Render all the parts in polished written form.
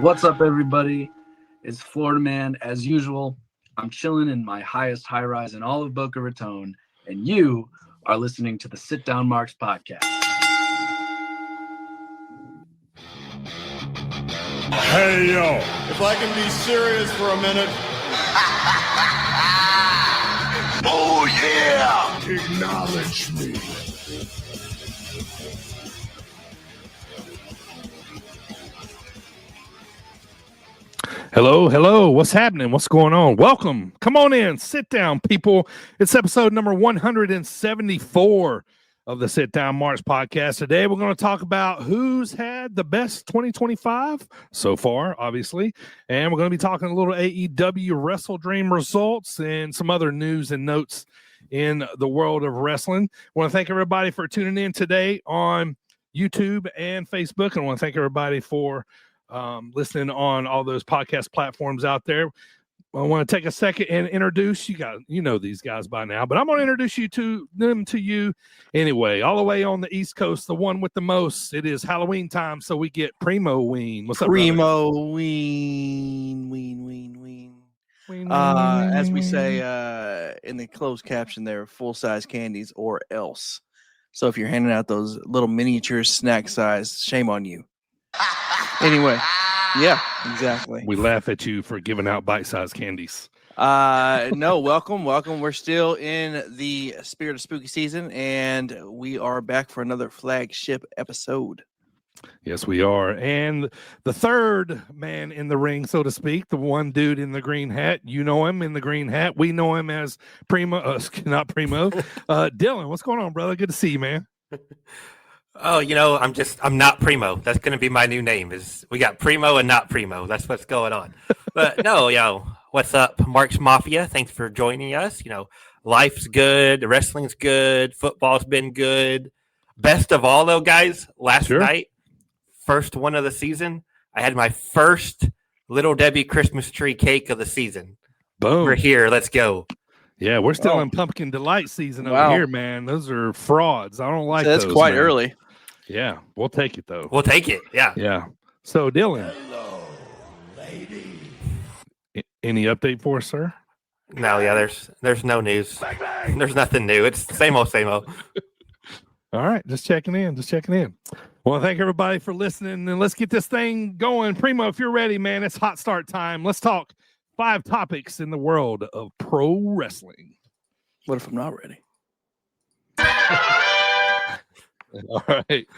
What's up, everybody? It's Florida Man. As usual, I'm chilling in my highest high rise in all of Boca Raton, and you are listening to the Sit Down Marks podcast. Hey, yo, if I can be serious for a minute. Oh, yeah! Acknowledge me. Hello. What's happening? What's going on? Welcome. Come on in. Sit down, people. It's episode number 174 of the Sit Down Marks podcast. Today, we're going to talk about who's had the best 2025 so far, obviously. And we're going to be talking a little AEW Wrestledream results and some other news and notes in the world of wrestling. I want to thank everybody for tuning in today on YouTube and Facebook. And I want to thank everybody for listening on all those podcast platforms out there. I want to take a second and introduce you guys. You know these guys by now, but I'm going to introduce them to you anyway. All the way on the East Coast, the one with the most. It is Halloween time, so we get Primo Ween. What's up, Primo Ween. As we say in the closed caption there, full-size candies or else. So if you're handing out those little miniature snack size, shame on you. Anyway, yeah, exactly. We laugh at you for giving out bite-sized candies. No, welcome. We're still in the spirit of spooky season, and we are back for another flagship episode. Yes, we are. And the third man in the ring, so to speak, the one dude in the green hat. You know him in the green hat. We know him as Primo, not Primo. Dylan, what's going on, brother? Good to see you, man. Oh, I'm not Primo. That's going to be my new name. Is we got Primo and not Primo. That's what's going on. But no, what's up, Marks Mafia? Thanks for joining us. Life's good. Wrestling's good. Football's been good. Best of all, though, guys, last night, first one of the season, I had my first Little Debbie Christmas tree cake of the season. Boom. We're here. Let's go. Yeah, we're still in pumpkin delight season over here, man. Those are frauds. I don't like those. That's quite man. early. Yeah, we'll take it, though. We'll take it, yeah. Yeah. So, Dylan. Hello, lady. Any update for us, sir? No, yeah, there's no news. There's nothing new. It's the same old. All right, just checking in. Well, thank everybody for listening, and let's get this thing going. Primo, if you're ready, man, it's hot start time. Let's talk 5 topics in the world of pro wrestling. What if I'm not ready? All right.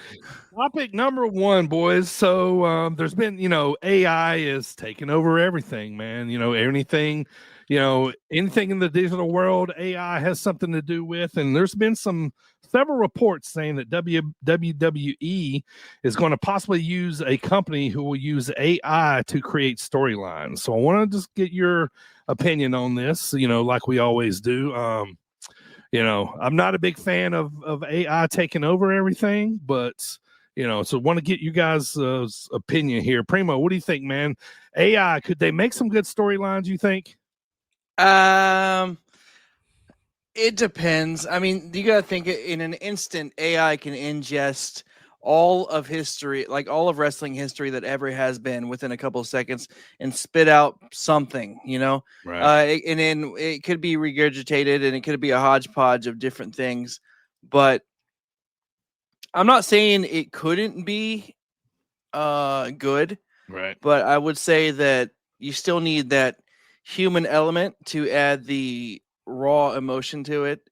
Topic number 1, boys. So there's been, AI is taking over everything, man. Anything in the digital world, AI has something to do with. And there's been several reports saying that WWE is going to possibly use a company who will use AI to create storylines. So I want to just get your opinion on this, like we always do. I'm not a big fan of AI taking over everything, but, so want to get you guys' opinion here. Primo, what do you think, man? AI, could they make some good storylines, you think? It depends. I mean, you got to think in an instant, AI can ingest all of history, like all of wrestling history that ever has been within a couple of seconds and spit out something, Right. And then it could be regurgitated and it could be a hodgepodge of different things, but I'm not saying it couldn't be good, Right. but I would say that you still need that human element to add the raw emotion to it.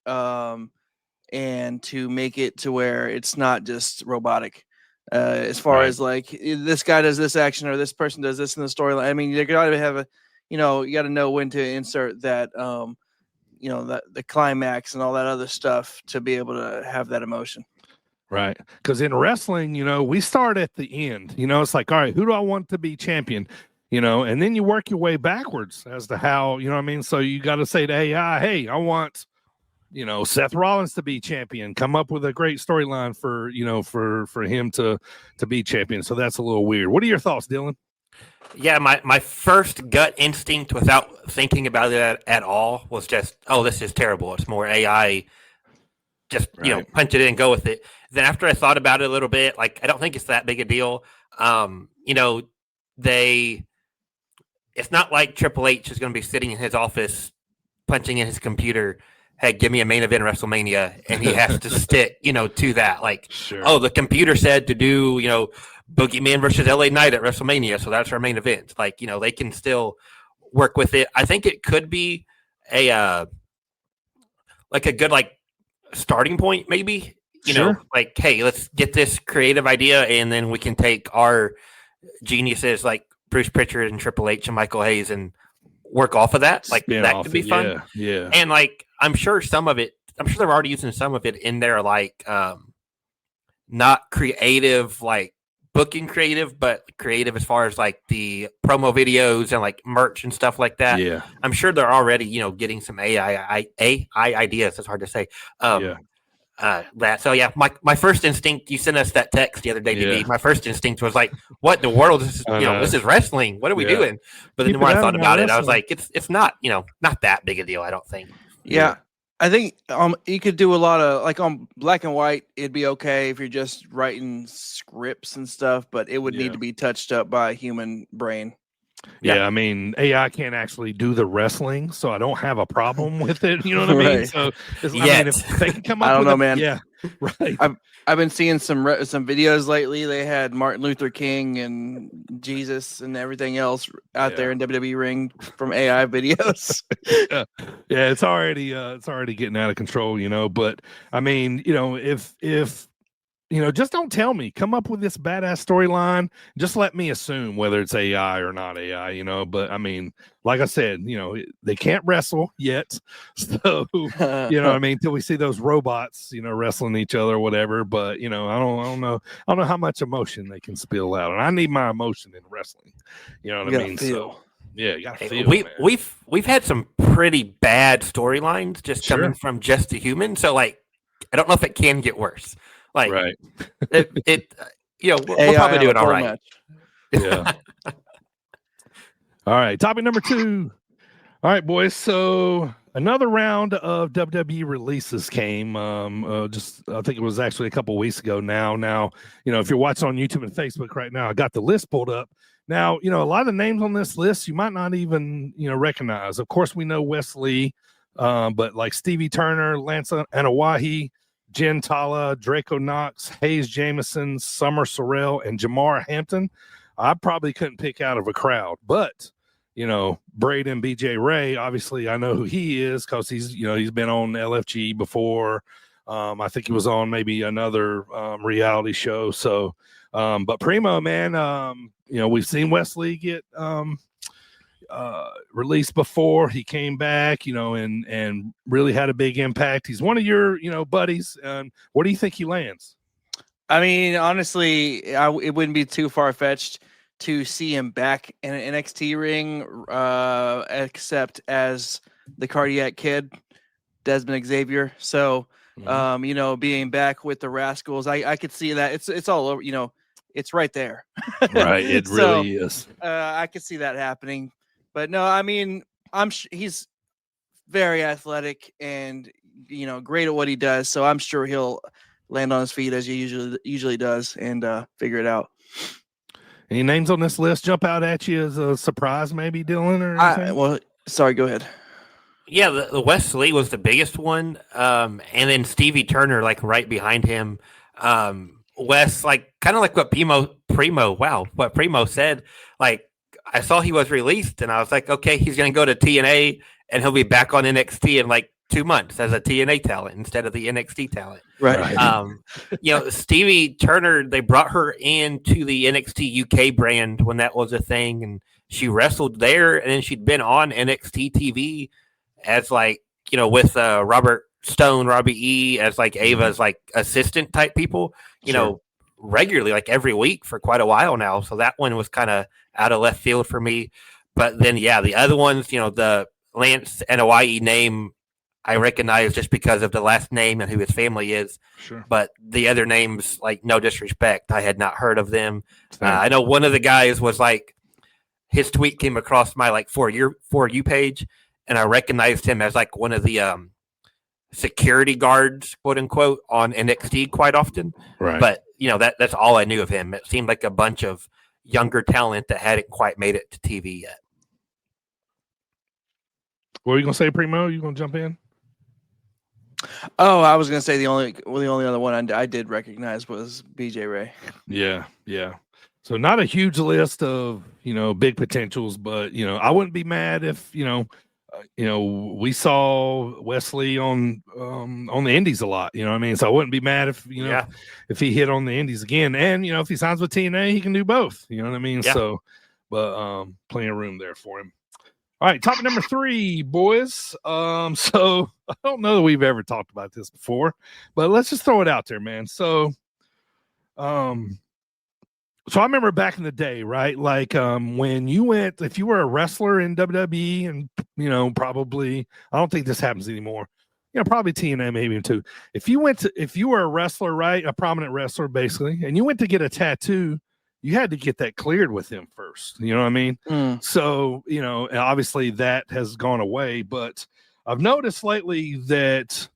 And to make it to where it's not just robotic as far as like this guy does this action or this person does this in the storyline. I mean, you got to have you got to know when to insert that, that the climax and all that other stuff to be able to have that emotion. Right. Because in wrestling, we start at the end. It's like, all right, who do I want to be champion? And then you work your way backwards as to how, So you got to say to AI, hey, I want Seth Rollins to be champion. Come up with a great storyline for him to be champion. So that's a little weird. What are your thoughts, Dylan? Yeah, my first gut instinct without thinking about it at all was just, oh, this is terrible. It's more AI. Just, punch it in and go with it. Then after I thought about it a little bit, like, I don't think it's that big a deal. it's not like Triple H is going to be sitting in his office punching in his computer, hey, give me a main event WrestleMania, and he has to stick, to that. Like, oh, the computer said to do, Boogeyman versus LA Knight at WrestleMania, so that's our main event. Like, they can still work with it. I think it could be a good starting point, maybe. Like, hey, let's get this creative idea, and then we can take our geniuses like Bruce Pritchard and Triple H and Michael Hayes and work off of that. Like, that could be fun. Yeah. And I'm sure they're already using some of it in their not creative, booking creative, but creative as far as the promo videos and merch and stuff like that. Yeah. I'm sure they're already, getting some AI ideas. It's hard to say. So yeah, my first instinct, you sent us that text the other day, DB. My first instinct was what in the world is this? This is wrestling. What are we doing? But then the more I thought about it, I was like, it's not, not that big a deal, I don't think. Yeah. I think you could do a lot of on Black and White. It'd be okay if you're just writing scripts and stuff, but it would need to be touched up by a human brain. Yeah, I mean, AI can't actually do the wrestling, so I don't have a problem with it. You know what I mean? So, I mean, if they can come up, I don't know, man. Yeah, right. I've been seeing some videos lately. They had Martin Luther King and Jesus and everything else out there in WWE ring from AI videos. Yeah, it's already getting out of control, But I mean, if just don't tell me. Come up with this badass storyline. Just let me assume whether it's AI or not AI, But I mean, like I said, they can't wrestle yet. So, I mean, until we see those robots, wrestling each other or whatever. But, I don't know how much emotion they can spill out. And I need my emotion in wrestling. You know what I mean? Feel. So, yeah, you gotta feel. We've had some pretty bad storylines just coming from just a human. So, I don't know if it can get worse. Right. We'll probably do it all right. Match. Yeah. All right. Topic number 2. All right, boys. So another round of WWE releases came. I think it was actually a couple of weeks ago now. Now, if you're watching on YouTube and Facebook right now, I got the list pulled up. Now, a lot of the names on this list you might not even, recognize. Of course, we know Wes Lee, but like Stevie Turner, Lance Anawahi, Jen Tala, Draco Knox, Hayes Jameson, Summer Sorrell, and Jamar Hampton. I probably couldn't pick out of a crowd, but Braden BJ Ray, obviously I know who he is because he's been on LFG before. I think he was on maybe another reality show. So, but Primo, man, we've seen Wesley get released before. He came back, and really had a big impact. He's one of your, buddies. And what do you think he lands? I mean, honestly, it wouldn't be too far-fetched to see him back in an NXT ring, except as the Cardiac Kid, Desmond Xavier. So, being back with the Rascals, I could see that. It's all over, it's right there. Right, it So, really is. I could see that happening. But no, I mean, he's very athletic and great at what he does. So I'm sure he'll land on his feet as he usually does and figure it out. Any names on this list jump out at you as a surprise, maybe, Dylan? Or sorry, go ahead. Yeah, the Wes Lee was the biggest one, and then Stevie Turner right behind him. Wes, kind of like what Primo. Wow, what Primo said. I saw he was released, and I was like, okay, he's going to go to TNA, and he'll be back on NXT in 2 months as a TNA talent instead of the NXT talent. Right. Stevie Turner, they brought her into the NXT UK brand when that was a thing, and she wrestled there, and then she'd been on NXT TV as with Robert Stone, Robbie E, as Ava's assistant type people, regularly, every week for quite a while now. So that one was kind of out of left field for me. But then, the other ones, the Lance and Hawaii name, I recognize just because of the last name and who his family is. Sure. But the other names, no disrespect, I had not heard of them. I know one of the guys was his tweet came across my For You page, and I recognized him as one of the security guards, quote unquote, on NXT quite often. Right. But that's all I knew of him. It seemed like a bunch of younger talent that hadn't quite made it to TV yet. What were you gonna say, Primo? You gonna jump in? Oh, I was gonna say the only other one I did recognize was BJ Ray. Yeah. So not a huge list of big potentials, but I wouldn't be mad if we saw Wesley on the Indies a lot. You know what I mean? So I wouldn't be mad if if he hit on the Indies again, and if he signs with TNA, he can do both. You know what I mean? Yeah. So, but plenty of room there for him. All right, topic number 3, boys. So I don't know that we've ever talked about this before, but let's just throw it out there, man. So, I remember back in the day, right? Like when if you were a wrestler in WWE, and probably I don't think this happens anymore. Probably TNA maybe too. If you were a wrestler, right, a prominent wrestler basically, and you went to get a tattoo, you had to get that cleared with him first. You know what I mean? So, obviously that has gone away, but I've noticed lately that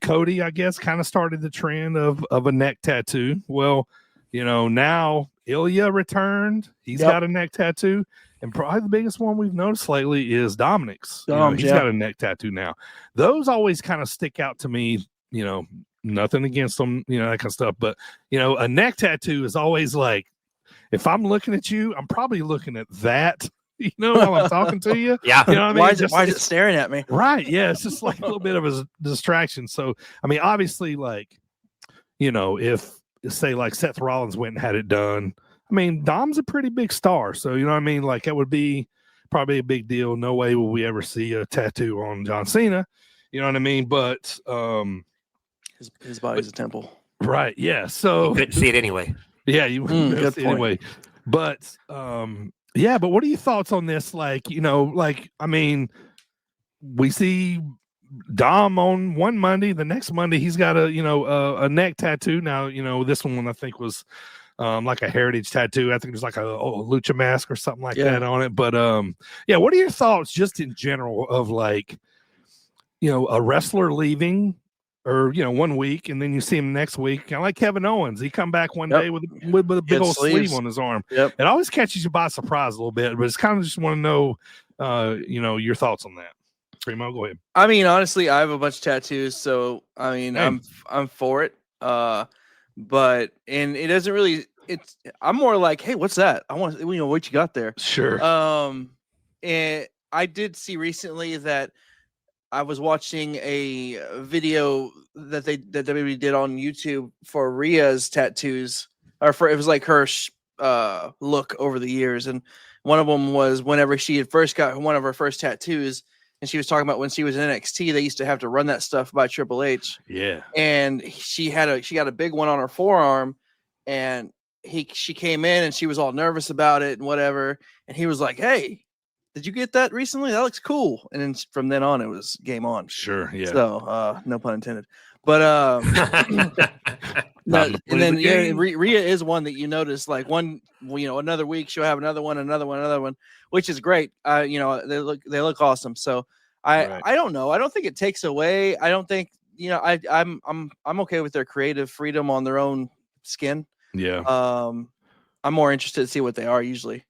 Cody, I guess, kind of started the trend of a neck tattoo. Well, now Ilya returned. He's got a neck tattoo. And probably the biggest one we've noticed lately is Dominic's. He's got a neck tattoo now. Those always kind of stick out to me, nothing against them, that kind of stuff. But, a neck tattoo is always like, if I'm looking at you, I'm probably looking at that, while I'm talking to you. Yeah. You know what I mean? Why is it staring at me? Right. Yeah. It's just like a little bit of a distraction. So, I mean, obviously, like, if say like Seth Rollins went and had it done, I mean, Dom's a pretty big star. So, you know what I mean? Like, that would be probably a big deal. No way will we ever see a tattoo on John Cena. You know what I mean? But his body's a temple. Right. Yeah. So You couldn't see it anyway. Yeah, you wouldn't anyway. But but what are your thoughts on this? Like, I mean, we see Dom on one Monday, the next Monday he's got a neck tattoo. Now, this one I think was like a heritage tattoo. I think there's like a lucha mask or something like that on it. But what are your thoughts just in general of like, a wrestler leaving or 1 week and then you see him next week, kind of like Kevin Owens. He come back one day with a big old sleeve on his arm. It always catches you by surprise a little bit, but it's kind of just want to know your thoughts on that. Primo, go ahead. I mean, honestly, I have a bunch of tattoos, so I mean, I'm for it. But it doesn't really. I'm more like, hey, what's that? I want what you got there. Sure. And I did see recently that I was watching a video that WWE did on YouTube for Rhea's tattoos, it was like her look over the years, and one of them was whenever she had first got one of her first tattoos. And she was talking about when she was in NXT, they used to have to run that stuff by Triple H. Yeah. And she got a big one on her forearm, and she came in and she was all nervous about it and whatever. And he was like, "Hey, did you get that recently? That looks cool." And then from then on, it was game on. Sure. Yeah. So no pun intended. But and then Rhea is one that you notice, like another week she'll have another one, which is great. They look awesome. So I don't know. I don't think it takes away. I don't think I'm okay with their creative freedom on their own skin. Yeah. I'm more interested to see what they are usually.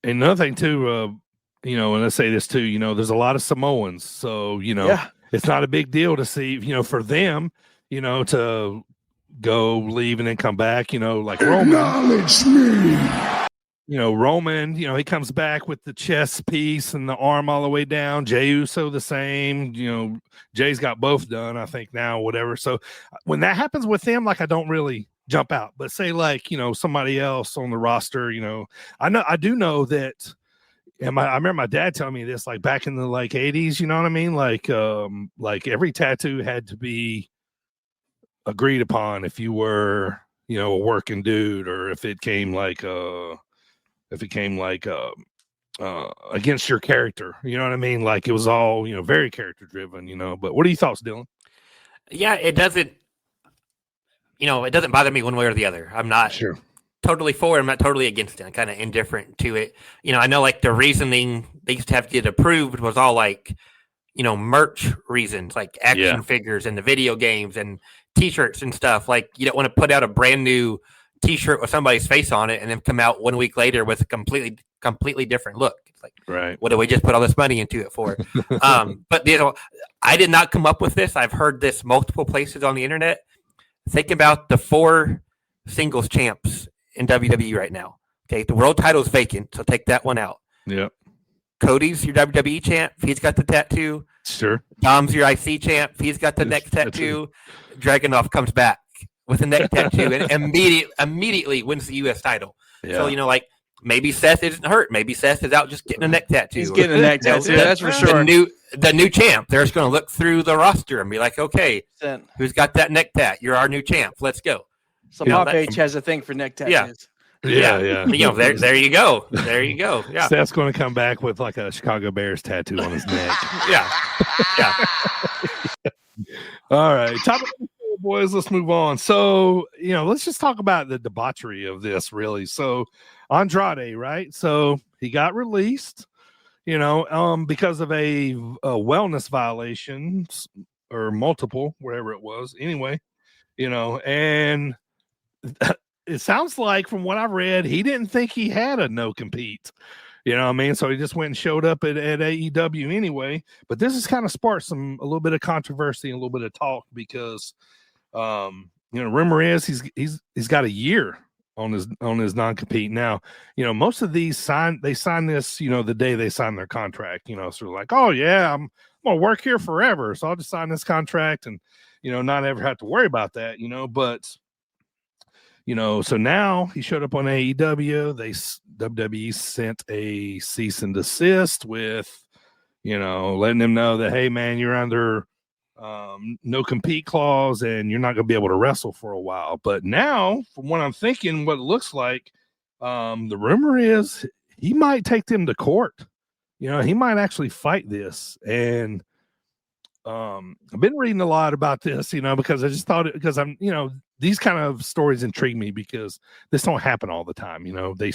And another thing too, and I say this too, there's a lot of Samoans, so it's not a big deal to see, for them, to go leave and then come back, like Roman. Acknowledge me. Roman, he comes back with the chest piece and the arm all the way down. Jey Uso the same. Jay's got both done, I think now, whatever. So when that happens with them, like I don't really jump out. But say like somebody else on the roster, I do know that. And I remember my dad telling me this, like back in the 80s, you know what I mean? Like every tattoo had to be agreed upon if you were, a working dude, or if it came against your character, you know what I mean? Like it was all, very character driven, but what are your thoughts, Dylan? Yeah, it doesn't bother me one way or the other. I'm not totally for it. I'm not totally against it. I'm kind of indifferent to it. I know like the reasoning they used to have to get approved was all like, merch reasons, like action figures and the video games and t-shirts and stuff. Like you don't want to put out a brand new T-shirt with somebody's face on it, and then come out 1 week later with a completely different look. It's like, Right. what did we just put all this money into it for? But I did not come up with this. I've heard this multiple places on the internet. Think about the 4 singles champs in WWE right now. Okay, the world title is vacant, so take that one out. Yep. Cody's your WWE champ. He's got the tattoo. Sure. Dom's your IC champ. He's got the neck tattoo. Dragunov comes back with a neck tattoo and immediately wins the U.S. title. Yeah. So, like, maybe Seth isn't hurt. Maybe Seth is out just getting a neck tattoo. He's getting a neck tattoo, that's for sure. The new champ. They're just going to look through the roster and be like, okay, who's got that neck tat? You're our new champ. Let's go. So Pop H has a thing for neck tattoos. Yeah. There you go. There you go. Yeah. Seth's going to come back with like a Chicago Bears tattoo on his neck. Yeah. All right. Top of the show, boys. Let's move on. So, let's just talk about the debauchery of this, really. So, Andrade, right? So, he got released, because of a wellness violation or multiple, whatever it was. Anyway, and it sounds like from what I've read, he didn't think he had a no compete. You know what I mean? So he just went and showed up at AEW anyway. But this has kind of sparked a little bit of controversy and a little bit of talk because, rumor is he's got a year on his non-compete. Now, most of these sign this, the day they sign their contract. So like, oh yeah, I'm gonna work here forever, so I'll just sign this contract and not ever have to worry about that. But. So now he showed up on AEW. WWE sent a cease and desist with, letting him know that, hey, man, you're under no compete clause and you're not going to be able to wrestle for a while. But now, from what I'm thinking, what it looks like, the rumor is he might take them to court. He might actually fight this. And I've been reading a lot about this, because I just thought because I'm, these kind of stories intrigue me because this don't happen all the time. They,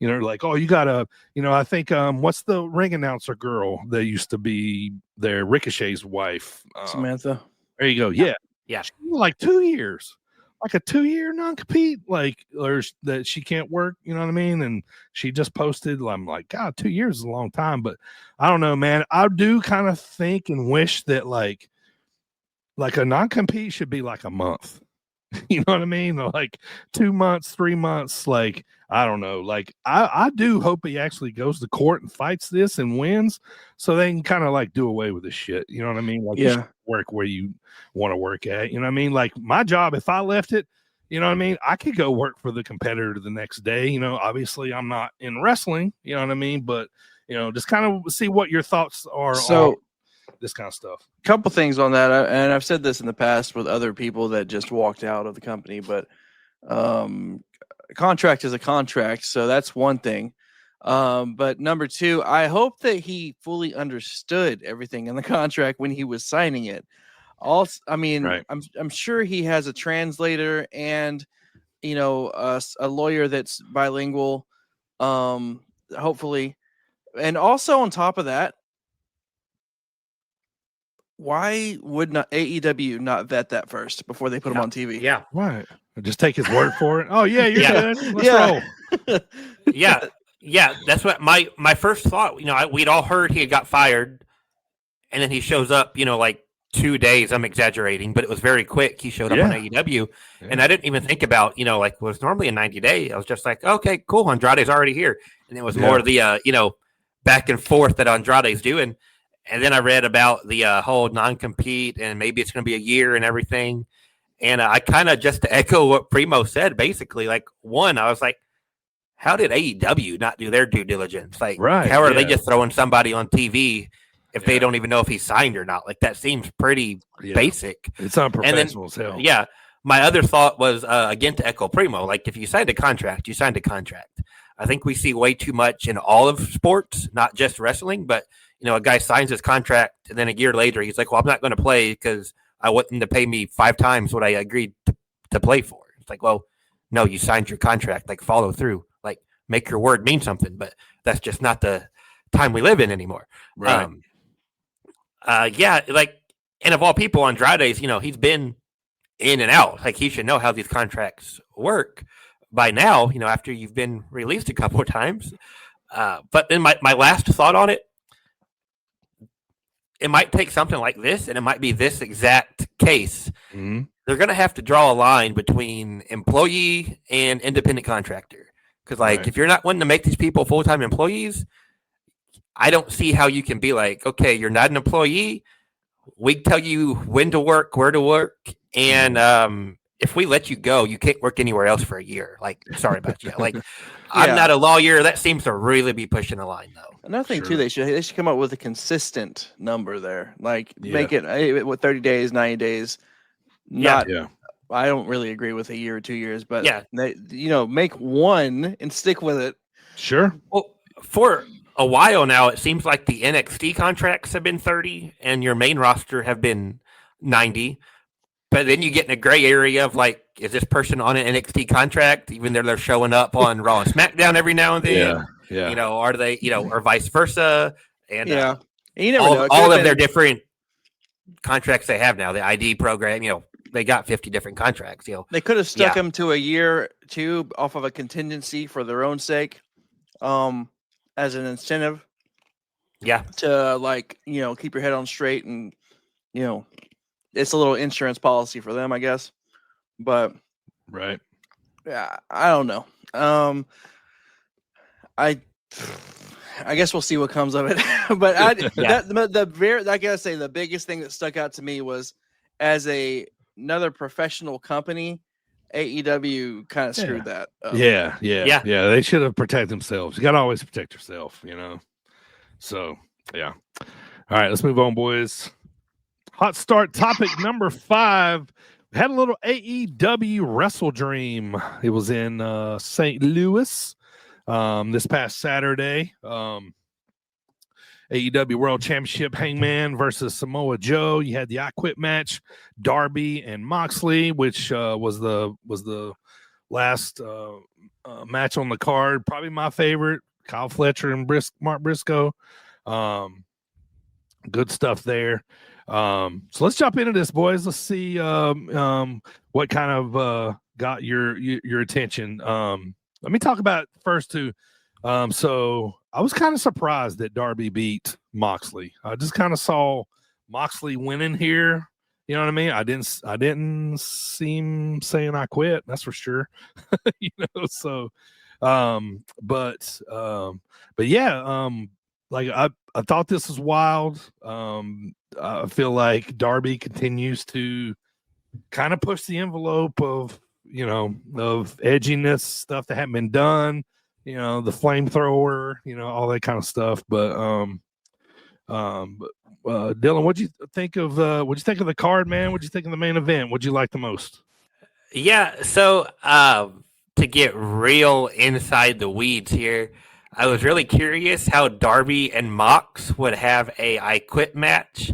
like, oh, you gotta, I think, what's the ring announcer girl that used to be there, Ricochet's wife? Samantha. There you go. Yeah. She, like 2 years, like a 2-year non-compete, or that she can't work. You know what I mean? And she just posted, I'm like, God, 2 years is a long time, but I don't know, man. I do kind of think and wish that like a non-compete should be like a month. You know what I mean? Like 2 months, 3 months. Like, I don't know. Like, I do hope he actually goes to court and fights this and wins so they can kind of like do away with this shit. You know what I mean? Like, you work where you want to work at. You know what I mean? Like, my job, if I left it, you know what I mean? I could go work for the competitor the next day. Obviously I'm not in wrestling, you know what I mean? But, just kind of see what your thoughts are on this kind of stuff. Couple things on that, and I've said this in the past with other people that just walked out of the company, but contract is a contract, so that's one thing. But number two, I hope that he fully understood everything in the contract when he was signing it. Also, I mean, right. I'm sure he has a translator and a lawyer that's bilingual, hopefully, and also on top of that. Why would not AEW not vet that first before they put him on TV? Yeah, right. Just take his word for it. Oh yeah, you're good. Let's roll. Yeah. That's what my first thought. We'd all heard he had got fired, and then he shows up. Like 2 days. I'm exaggerating, but it was very quick. He showed up on AEW, and I didn't even think about like was normally a 90-day. I was just like, okay, cool. Andrade's already here, and it was more of the back and forth that Andrade's doing. And then I read about the whole non-compete and maybe it's going to be a year and everything. And I kind of, just to echo what Primo said, basically, like, one, I was like, how did AEW not do their due diligence? Like, how are they just throwing somebody on TV if they don't even know if he's signed or not? Like, that seems pretty basic. It's unprofessional as hell. Yeah. My other thought was, again, to echo Primo, like, if you signed a contract, you signed a contract. I think we see way too much in all of sports, not just wrestling, but a guy signs his contract and then a year later he's like, well, I'm not going to play because I want them to pay me 5 times what I agreed to play for. It's like, well, no, you signed your contract, like follow through, like make your word mean something, but that's just not the time we live in anymore. Right. And of all people, Andrade's, he's been in and out, like he should know how these contracts work, by now, after you've been released a couple of times. But then my last thought on it, it might take something like this, and it might be this exact case. Mm-hmm. They're going to have to draw a line between employee and independent contractor. Because, if you're not wanting to make these people full-time employees, I don't see how you can be like, okay, you're not an employee. We tell you when to work, where to work, and if we let you go, you can't work anywhere else for a year. Sorry about you. I'm not a lawyer. That seems to really be pushing a line, though. Another thing too, they should come up with a consistent number there. Make it 30 days, 90 days. I don't really agree with a year or 2 years, but make one and stick with it. Sure. Well, for a while now, it seems like the NXT contracts have been 30 and your main roster have been 90. But then you get in a gray area of is this person on an NXT contract, even though they're showing up on Raw and SmackDown every now and then? Yeah. Are they, or vice versa? And you never know. All of their different contracts they have now, the ID program, they got 50 different contracts. They could have stuck them to a year, too, off of a contingency for their own sake, as an incentive. Yeah. To keep your head on straight, and it's a little insurance policy for them, I guess. But right. Yeah, I don't know. I guess we'll see what comes of it. But I gotta say, the biggest thing that stuck out to me was as another professional company, AEW kind of screwed that up. Yeah. They should have protected themselves. You got to always protect yourself, So, yeah. All right, let's move on, boys. Hot start topic number 5. We had a little AEW Wrestledream. It was in St. Louis this past Saturday. AEW World Championship Hangman versus Samoa Joe. You had the I Quit match, Darby and Moxley, which was the last match on the card. Probably my favorite. Kyle Fletcher and Mark Briscoe. Good stuff there. So let's jump into this, boys. Let's see what kind of got your attention. Let me talk about first too. So I was kind of surprised that Darby beat Moxley. I just kind of saw Moxley winning here. You know what I mean? I didn't see him saying I quit. That's for sure. So, but yeah, I thought this was wild. I feel like Darby continues to kind of push the envelope of edginess, stuff that hadn't been done, the flamethrower, all that kind of stuff. But Dylan, what'd you think of the card, man? What'd you think of the main event? What'd you like the most? Yeah, so to get real inside the weeds here, I was really curious how Darby and Mox would have a I Quit match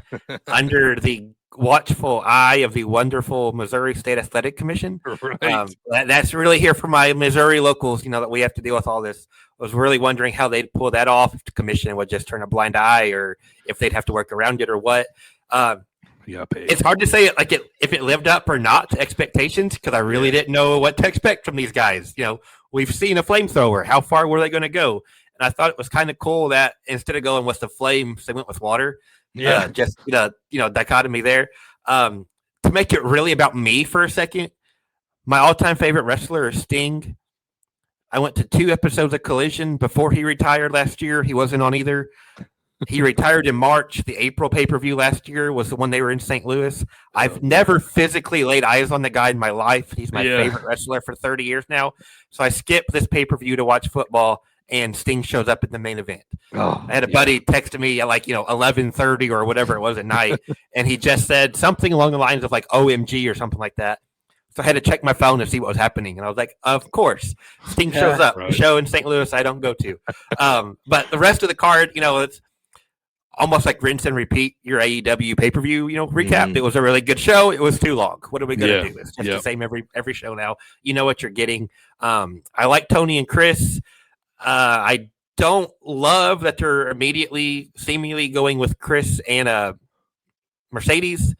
under the watchful eye of the wonderful Missouri State Athletic Commission. Right. That's really here for my Missouri locals, that we have to deal with all this. I was really wondering how they'd pull that off, if the commission would just turn a blind eye or if they'd have to work around it or what. It's hard to say if it lived up or not to expectations, because I really didn't know what to expect from these guys. We've seen a flamethrower. How far were they going to go? And I thought it was kind of cool that instead of going with the flames, they went with water. Yeah. Just dichotomy there. To make it really about me for a second, my all-time favorite wrestler is Sting. I went to 2 episodes of Collision before he retired last year. He wasn't on either. He retired in March. The April pay-per-view last year was the one they were in St. Louis. I've never physically laid eyes on the guy in my life. He's my favorite wrestler for 30 years now. So I skipped this pay-per-view to watch football, and Sting shows up in the main event. I had a buddy texting me at 11:30 or whatever it was at night, and he just said something along the lines of OMG or something like that. So I had to check my phone to see what was happening, and I was like, of course. Sting shows up. Right. Show in St. Louis I don't go to. But the rest of the card, it's almost like rinse and repeat your AEW pay-per-view, recap. It was a really good show. It was too long. What are we going to do? It's just the same every show now. You know what you're getting. I like Tony and Chris. I don't love that they're immediately seemingly going with Chris and Mercedes.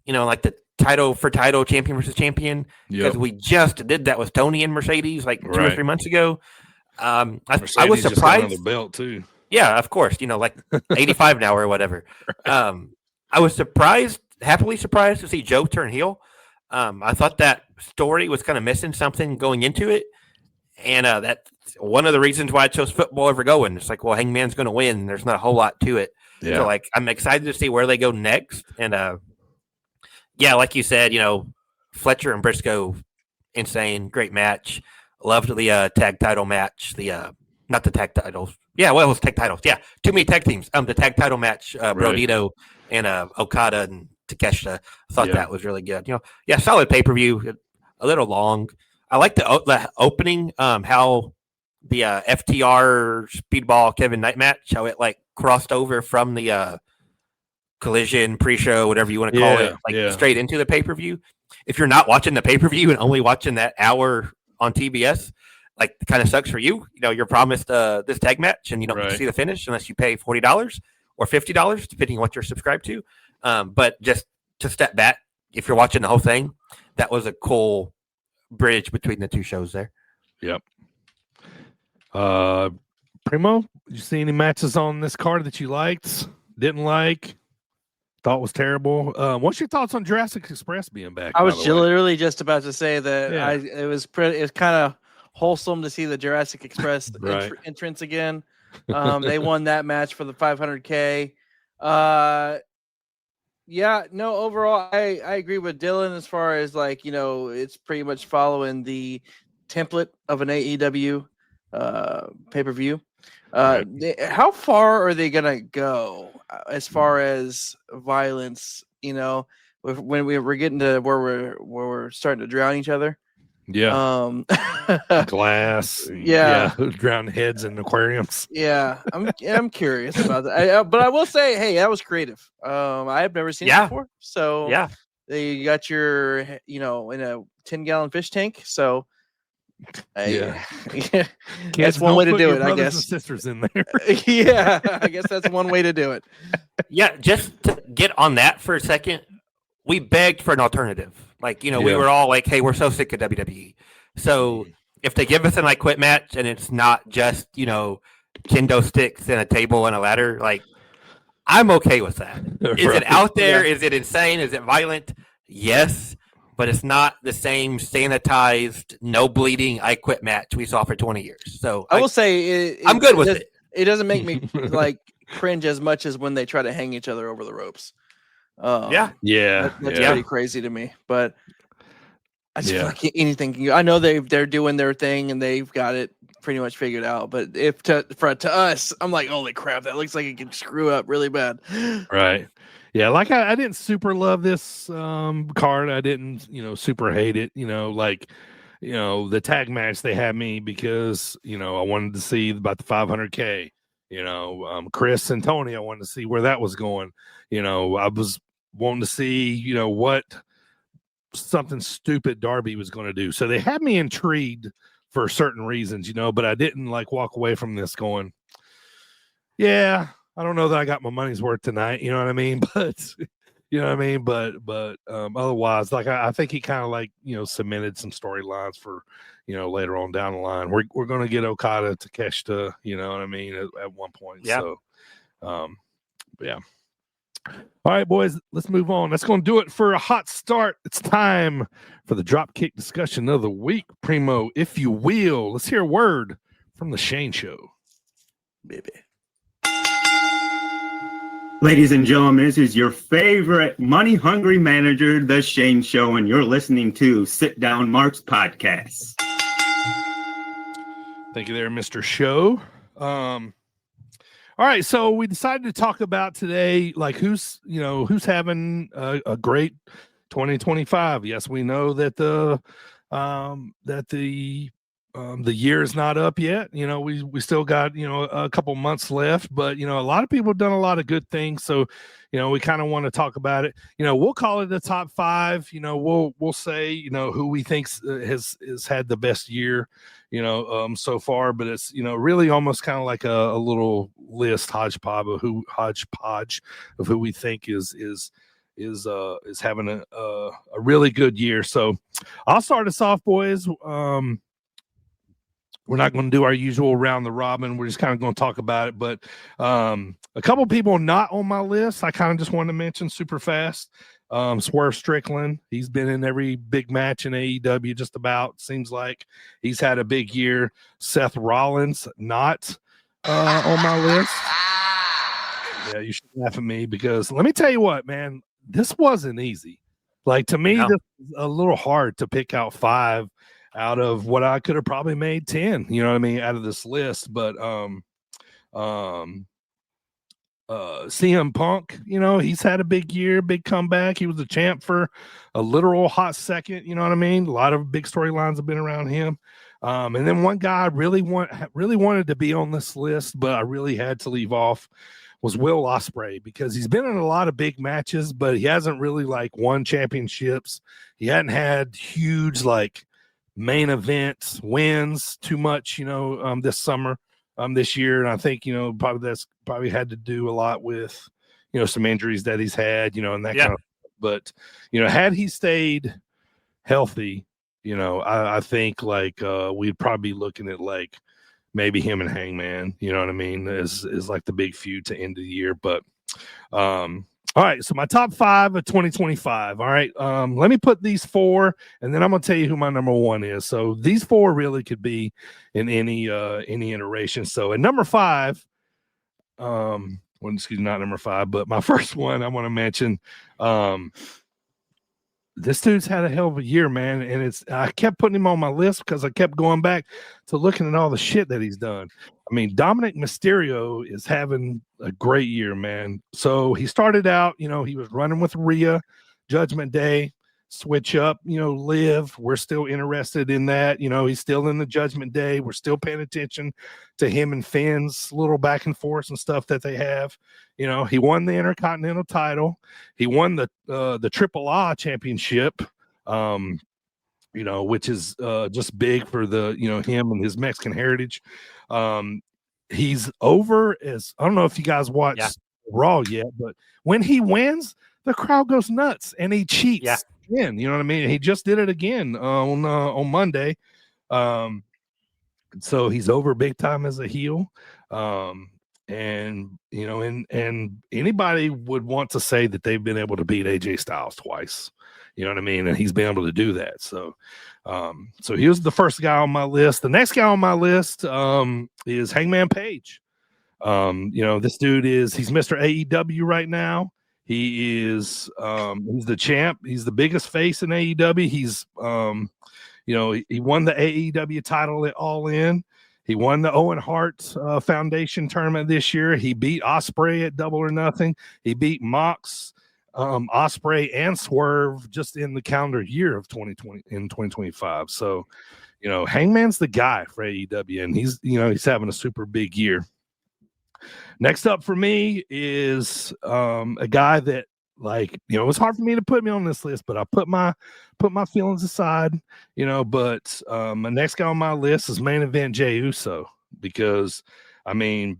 The title champion versus champion, because we just did that with Tony and Mercedes like 2 or 3 months ago. I was just got surprised. another belt too. Yeah, of course. Like 85 now or whatever. I was happily surprised to see Joe turn heel. I thought that story was kind of missing something going into it. And that's one of the reasons why I chose football over going. It's like, well, Hangman's going to win. There's not a whole lot to it. Yeah. So, I'm excited to see where they go next. And, like you said, Fletcher and Briscoe, insane, great match. Loved the tag title match. Not the tag titles. Yeah, well, it was tag titles. Yeah, too many tag teams. The tag title match, Brodito and Okada and Takeshita. I thought that was really good. Solid pay-per-view. A little long. I like the opening, how the FTR Speedball Kevin Knight match, how it crossed over from the Collision pre-show, whatever you want to call it, straight into the pay-per-view. If you're not watching the pay-per-view and only watching that hour on TBS, it kind of sucks for you. You're promised this tag match, and you don't get to see the finish unless you pay $40 or $50, depending on what you're subscribed to. But just to step back, if you're watching the whole thing, that was a cool bridge between the two shows there. Yep. Primo, did you see any matches on this card that you liked, didn't like, thought was terrible? What's your thoughts on Jurassic Express being back? I was literally just about to say that it was kind of wholesome to see the Jurassic Express entrance again. They won that match for the 500K. Overall, I agree with Dylan as far as it's pretty much following the template of an AEW pay-per-view. How far are they gonna go as far as violence? When we're getting to where we're starting to drown each other. Yeah. Glass. Drown heads in aquariums. Yeah. I'm curious about that. But I will say, hey, that was creative. I have never seen it before. So you got your, in a 10-gallon fish tank. So that's one way to do it, I guess. Sisters in there. I guess that's one way to do it. Yeah, just to get on that for a second, we begged for an alternative. We were all like, hey, we're so sick of WWE. So if they give us an I Quit match and it's not just, kendo sticks and a table and a ladder, I'm okay with that. Is it out there? Is it insane? Is it violent? Yes, but it's not the same sanitized, no bleeding I Quit match we saw for 20 years. So I will say I'm good with it. It doesn't make me cringe as much as when they try to hang each other over the ropes. That's pretty crazy to me, but I just feel like anything can go. I know they're doing their thing and they've got it pretty much figured out, but if to us, I'm like, holy crap, that looks like it can screw up really bad. Right. Yeah, I didn't super love this card. I didn't, super hate it. The tag match they had me because I wanted to see about the 500K. Chris and Tony, I wanted to see where that was going. I was wanting to see, what something stupid Darby was going to do. So they had me intrigued for certain reasons, but I didn't walk away from this going, I don't know that I got my money's worth tonight. You know what I mean? But, But otherwise, I think he kind of cemented some storylines for, later on down the line. We're going to get Okada to Takeshita, you know what I mean, at one point. Yeah. So, All right, boys, let's move on. That's going to do it for a hot start. It's time for the Dropkick discussion of the week. Primo, if you will, let's hear a word from the Shane Show. Baby. Ladies and gentlemen, this is your favorite money-hungry manager, The Shane Show, and you're listening to Sit Down Mark's podcast. Thank you there, Mr. Show. All right, so we decided to talk about today, who's having a great 2025. Yes, we know that the year is not up yet. We still got a couple months left, but a lot of people have done a lot of good things. So we kind of want to talk about it. We'll call it the top 5. We'll say who we think has had the best year so far, but it's really almost kind of like a little list hodgepodge of who we think is is having a really good year. So I'll start us off, boys. We're not going to do our usual round the robin. We're just kind of going to talk about it. But a couple people not on my list, I kind of just wanted to mention super fast. Swerve Strickland, he's been in every big match in AEW just about. Seems like he's had a big year. Seth Rollins, not on my list. Yeah, you should laugh at me because let me tell you what, man, this wasn't easy. Like, to me, this is a little hard to pick out 5 out of what I could have probably made 10, you know what I mean, out of this list. But CM Punk, you know, he's had a big year, big comeback. He was a champ for a literal hot second, you know what I mean? A lot of big storylines have been around him. And then one guy I really wanted to be on this list, but I really had to leave off, was Will Ospreay, because he's been in a lot of big matches, but he hasn't really like won championships. He hadn't had huge like main event wins too much, you know, this summer, this year. And I think, you know, that's probably had to do a lot with, you know, some injuries that he's had, you know, and that kind of, but, you know, had he stayed healthy, you know, I think like we'd probably be looking at like maybe him and Hangman, you know what I mean, is like the big feud to end the year. But all right, so my top 5 of 2025. All right, let me put these 4, and then I'm gonna tell you who my number 1 is. So these 4 really could be in any iteration. So at number 5, well, excuse me, not number 5, but my first one I want to mention. This dude's had a hell of a year, man, and I kept putting him on my list because I kept going back to looking at all the shit that he's done. I mean, Dominic Mysterio is having a great year, man. So he started out, you know, he was running with Rhea, Judgment Day, switch up, you know, Liv. We're still interested in that. You know, he's still in the Judgment Day. We're still paying attention to him and Finn's little back and forth and stuff that they have. You know, he won the Intercontinental title. He won the Triple A championship, you know, which is just big for the, you know, him and his Mexican heritage. He's over as, I don't know if you guys watched Raw yet, but when he wins, the crowd goes nuts and he cheats. Yeah. Again, you know what I mean? He just did it again on Monday. So he's over big time as a heel. And you know, and anybody would want to say that they've been able to beat AJ Styles twice. You know what I mean? And he's been able to do that. So so he was the first guy on my list. The next guy on my list is Hangman Page. You know, this dude he's Mr. AEW right now. He is he's the champ. He's the biggest face in AEW. He's you know, he won the AEW title at All In. He won the Owen Hart Foundation tournament this year. He beat Ospreay at Double or Nothing. He beat Mox, Ospreay, and Swerve just in the calendar year of 2025. So, you know, Hangman's the guy for AEW, and he's having a super big year. Next up for me is a guy that, like, you know, it was hard for me to put me on this list, but I put my feelings aside, you know. But my next guy on my list is main event Jey Uso, because I mean,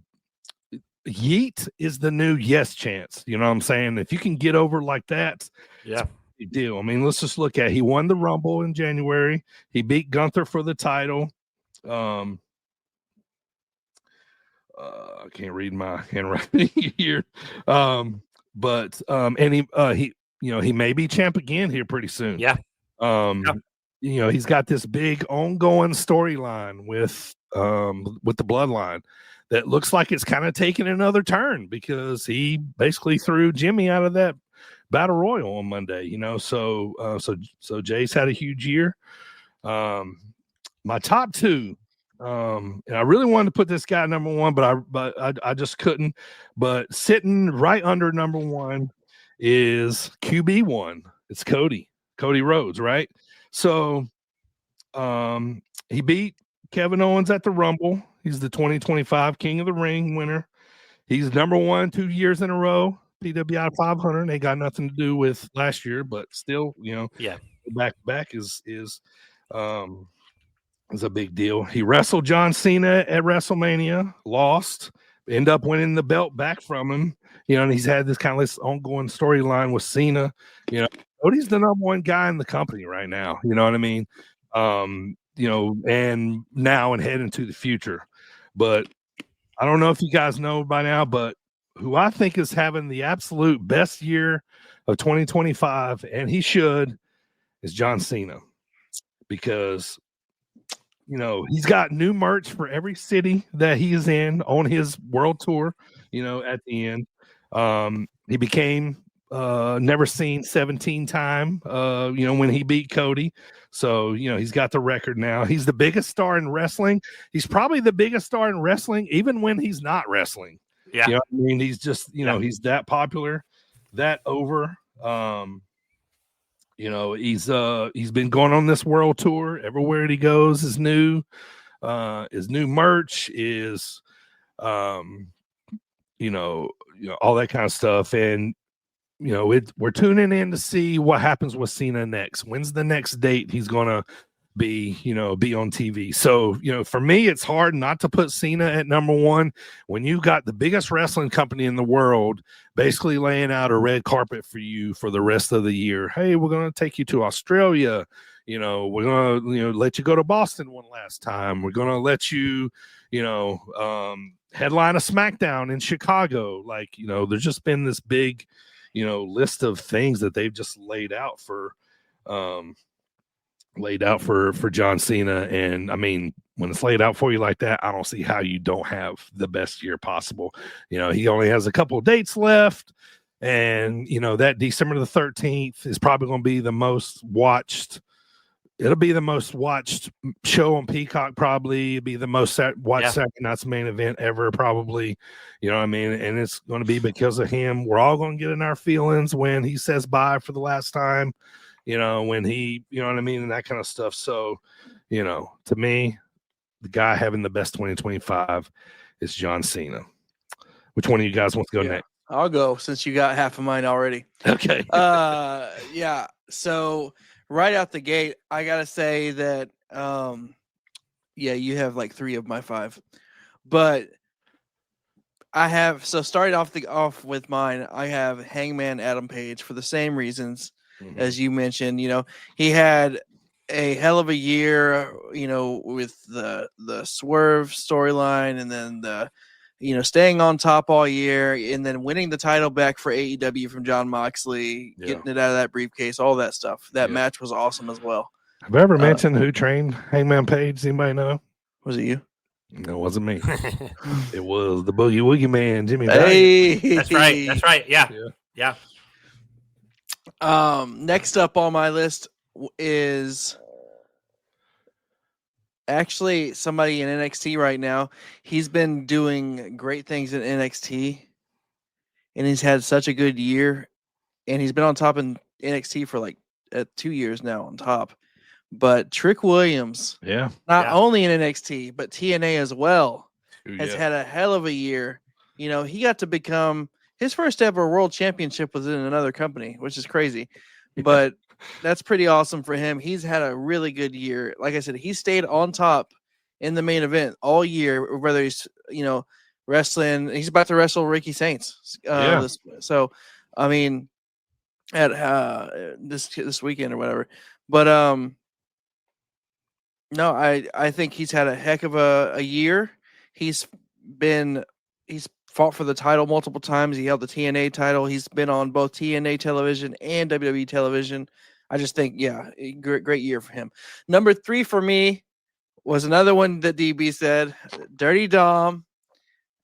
Yeet is the new Yes Chance. You know what I'm saying? If you can get over like that, it's a big deal. I mean, let's just look at, he won the Rumble in January. He beat Gunther for the title. I can't read my handwriting here. But and he you know, he may be champ again here pretty soon. Yeah. You know, he's got this big ongoing storyline with the bloodline that looks like it's kind of taking another turn, because he basically threw Jimmy out of that battle royal on Monday, you know. So Jay's had a huge year. My top 2, and I really wanted to put this guy number 1, but I just couldn't. But sitting right under number 1 is QB1. It's Cody Rhodes, right? So he beat Kevin Owens at the Rumble. He's the 2025 King of the Ring winner. He's number 1 2 years in a row, PWI 500. They got nothing to do with last year, but still, you know, back to back is a big deal. He wrestled John Cena at WrestleMania, lost, end up winning the belt back from him. And he's had this kind of this ongoing storyline with Cena. Cody's the number one guy in the company right now. You know what I mean? And now and head into the future. But I don't know if you guys know by now, but who I think is having the absolute best year of 2025, and he should, is John Cena. Because, he's got new merch for every city that he is in on his world tour, at the end. He became never seen 17 time, when he beat Cody. So, he's got the record now. He's the biggest star in wrestling. He's probably the biggest star in wrestling, even when he's not wrestling. Yeah. You know what I mean? He's just, he's that popular, that over. He's been going on this world tour. Everywhere he goes is new. His new merch is, all that kind of stuff. And, we're tuning in to see what happens with Cena next. When's the next date he's going to be on TV? So, for me, it's hard not to put Cena at number one when you got the biggest wrestling company in the world basically laying out a red carpet for you for the rest of the year. Hey, we're going to take you to Australia. We're going to, let you go to Boston one last time. We're going to let you, headline a SmackDown in Chicago. Like, there's just been this big, list of things that they've just laid out for John Cena. And I mean, when it's laid out for you like that, I don't see how you don't have the best year possible. He only has a couple of dates left, and that December the 13th is probably going to be the most watched. It'll be the most watched show on Peacock, probably. It'll be the most watched Saturday Night's Main Event ever, probably. You know what I mean? And it's going to be because of him. We're all going to get in our feelings when he says bye for the last time, when he, you know what I mean? And that kind of stuff. So, to me, the guy having the best 2025 is John Cena. Which one of you guys wants to go next? I'll go since you got half of mine already. Okay. Yeah. So right out the gate, I gotta say that you have like 3 of my 5. But I have starting off with mine, I have Hangman Adam Page for the same reasons as you mentioned. He had a hell of a year, with the Swerve storyline, and then the staying on top all year, and then winning the title back for AEW from Jon Moxley, getting it out of that briefcase, all that stuff. That match was awesome as well. Have I ever mentioned who trained Hangman Page? Anybody know? Was it you? No, it wasn't me. It was the Boogie Woogie Man, Jimmy. Hey, That's right. Yeah. Next up on my list is actually somebody in NXT right now. He's been doing great things in NXT, and he's had such a good year, and he's been on top in NXT for like 2 years now on top. But Trick Williams, not only in NXT, but TNA as well, has had a hell of a year. He got to become his first ever world championship was in another company, which is crazy, but that's pretty awesome for him. He's had a really good year. Like I said, he stayed on top in the main event all year, whether he's, wrestling. He's about to wrestle Ricky Saints. So, I mean, at this weekend or whatever. But no, I think he's had a heck of a year. He's fought for the title multiple times. He held the TNA title. He's been on both TNA television and WWE television. I just think, great year for him. Number 3 for me was another one that DB said, Dirty Dom.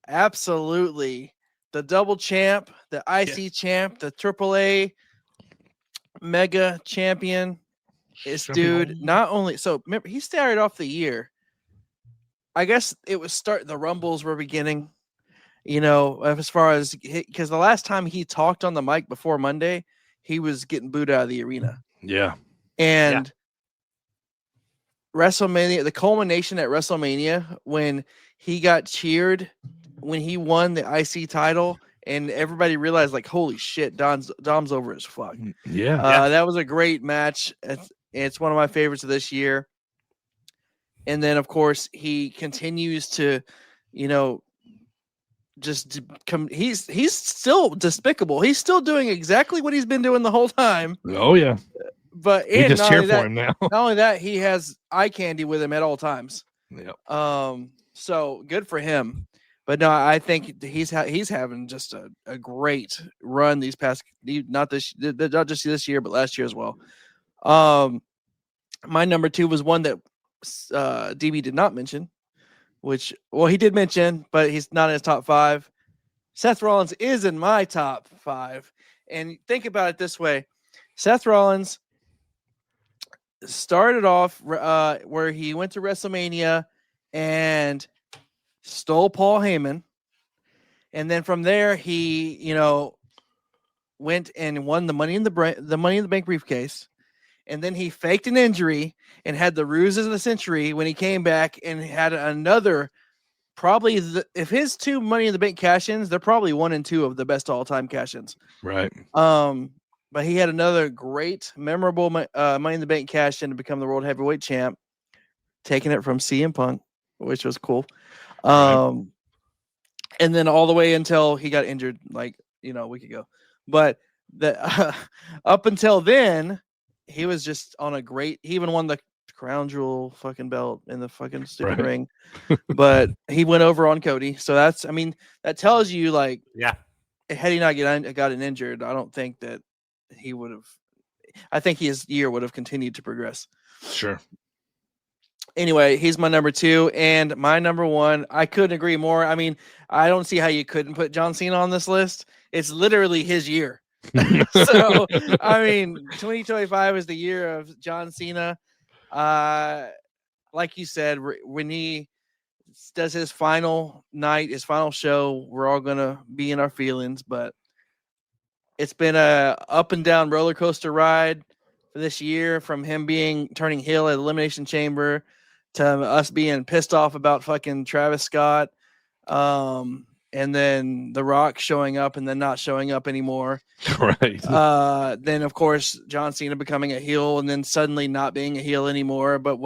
Absolutely. The double champ, the IC champ, the AAA mega champion. This dude, not only, so remember, he started off the year. I guess it was the Rumbles were beginning, as far as, because the last time he talked on the mic before Monday, he was getting booed out of the arena. Yeah. And WrestleMania, the culmination at WrestleMania, when he got cheered, when he won the IC title, and everybody realized, like, holy shit, Dom's over as fuck. Yeah. That was a great match. It's one of my favorites of this year. And then, of course, he continues to, he's still despicable. He's still doing exactly what he's been doing the whole time. Oh yeah. But We just cheer for him now. Not only that, he has eye candy with him at all times. Yep. So good for him. But no, I think he's having just a great run these past, not just this year, but last year as well. My number 2 was one that DB did not mention, which, well, he did mention, but he's not in his top 5. Seth Rollins is in my top 5. And think about it this way. Seth Rollins started off where he went to WrestleMania and stole Paul Heyman. And then from there, he, went and won the Money in the Bank briefcase. And then he faked an injury and had the ruses of the century when he came back and had another, probably if his 2 Money in the Bank cash-ins, they're probably 1 and 2 of the best all-time cash-ins. Right. But he had another great, memorable Money in the Bank cash-in to become the World Heavyweight Champ, taking it from CM Punk, which was cool. Right. And then all the way until he got injured, a week ago. But up until then, he was just on a great. He even won the crown jewel fucking belt in the fucking stupid ring. But he went over on Cody, so that tells you had he not gotten injured, I don't think that he would have. I think his year would have continued to progress. Sure. Anyway, he's my number 2, and my number 1. I couldn't agree more. I mean, I don't see how you couldn't put John Cena on this list. It's literally his year. So, 2025 is the year of John Cena. Like you said, when he does his final night, his final show, we're all going to be in our feelings, but it's been a up and down roller coaster ride for this year, from him turning heel at Elimination Chamber to us being pissed off about fucking Travis Scott. And then The Rock showing up and then not showing up anymore. Right. Then of course John Cena becoming a heel and then suddenly not being a heel anymore. But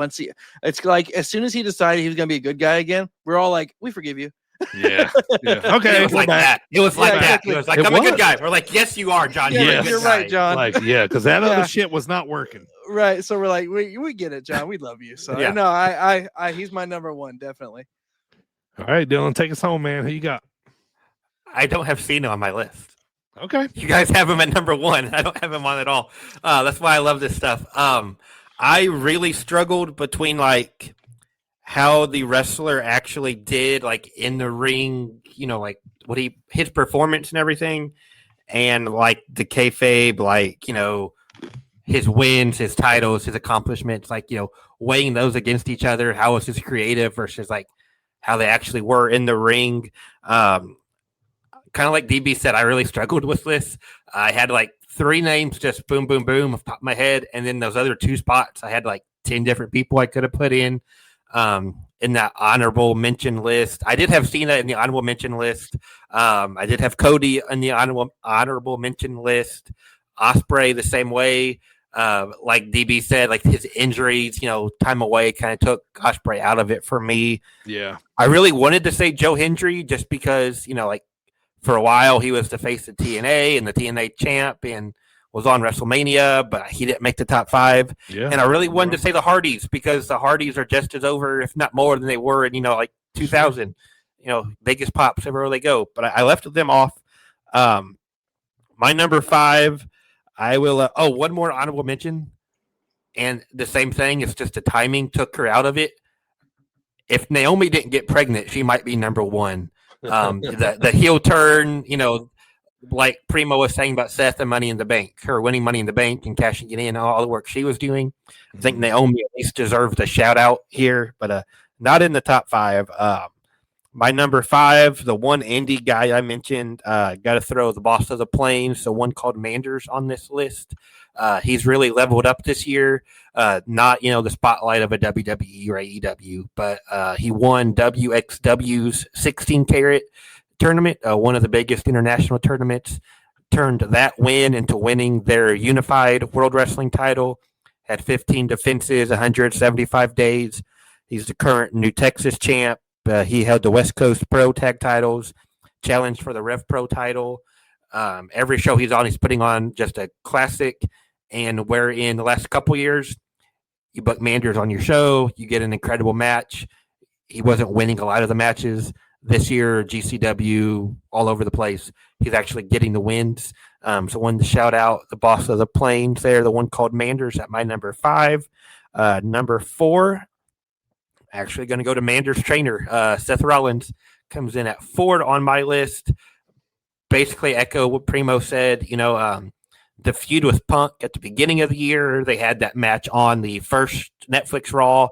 it's like as soon as he decided he was gonna be a good guy again, we're all like, we forgive you. Yeah. Okay. It was like that. It was like that. Exactly. It was like, I'm a good guy. We're like, yes, you are, John. Yeah, You're you're right, John. Because that other shit was not working. Right. So we're like, we get it, John. We love you. So Yeah. no, I he's my number 1, definitely. All right, Dylan, take us home, man. Who you got? I don't have Cena on my list. Okay. You guys have him at number 1. I don't have him on at all. That's why I love this stuff. I really struggled between how the wrestler actually did in the ring, what his performance and everything, and the kayfabe, his wins, his titles, his accomplishments, weighing those against each other. How was his creative versus how they actually were in the ring. Kind of like DB said, I really struggled with this. I had 3 names, just boom, boom, boom, off the top of my head. And then those other 2 spots, I had 10 different people I could have put in that honorable mention list. I did have Cena in the honorable mention list. I did have Cody in the honorable mention list. Ospreay the same way. Like DB said, his injuries, time away kind of took Ospreay out of it for me. Yeah. I really wanted to say Joe Hendry just because, for a while he was the face of TNA and the TNA champ and was on WrestleMania, but he didn't make the top 5. Yeah. And I really wanted to say the Hardys because the Hardys are just as over, if not more than they were in, 2000, biggest pops everywhere they go. But I left them off. My number 5, I will. One more honorable mention, and the same thing. It's just the timing took her out of it. If Naomi didn't get pregnant, she might be number 1. The heel turn, like Primo was saying about Seth and Money in the Bank, her winning Money in the Bank and cashing it in, all the work she was doing. I think Naomi at least deserves a shout out here, but not in the top 5. My number 5, the one indie guy I mentioned, got to throw the Boss of the Plains, the one called Manders on this list. He's really leveled up this year. Not, the spotlight of a WWE or AEW, but he won WXW's 16-carat tournament, one of the biggest international tournaments, turned that win into winning their unified World Wrestling title, had 15 defenses, 175 days. He's the current New Texas champ. He held the West Coast Pro Tag titles, challenge for the Rev Pro title. Every show he's on, he's putting on just a classic. And where in the last couple years, you book Manders on your show, you get an incredible match. He wasn't winning a lot of the matches. This year, GCW, all over the place, he's actually getting the wins. So I wanted to shout out the boss of the Plains there, the one called Manders at my number 5. Number 4, actually going to go to Manders' trainer. Seth Rollins comes in at 4 on my list. Basically echo what Primo said. The feud with Punk at the beginning of the year, they had that match on the first Netflix Raw,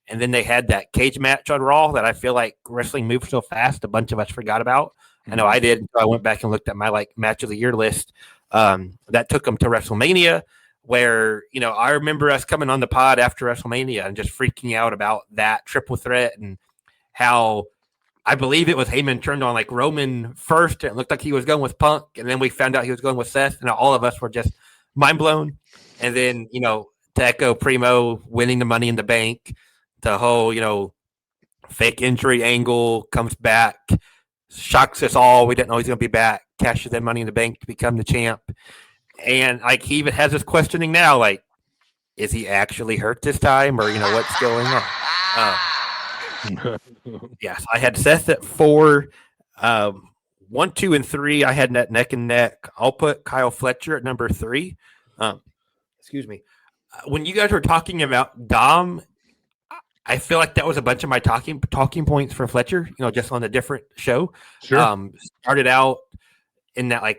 and then they had that cage match on Raw that I feel like wrestling moves so fast, a bunch of us forgot about. I know I did. I went back and looked at my match of the year list. That took them to WrestleMania, where I remember us coming on the pod after WrestleMania and just freaking out about that triple threat and how I believe it was Heyman turned on Roman first. And it looked like he was going with Punk, and then we found out he was going with Seth, and all of us were just mind blown. And then to echo Primo winning the Money in the Bank, the whole fake injury angle comes back, shocks us all. We didn't know he was going to be back. Cashes in Money in the Bank to become the champ, and he even has us questioning now, is he actually hurt this time, or what's going on? Yes, I had Seth at 4. 1, 2, and 3. I had neck and neck. I'll put Kyle Fletcher at number 3. Excuse me. When you guys were talking about Dom, I feel like that was a bunch of my talking points for Fletcher. Just on a different show. Sure. Started out in that I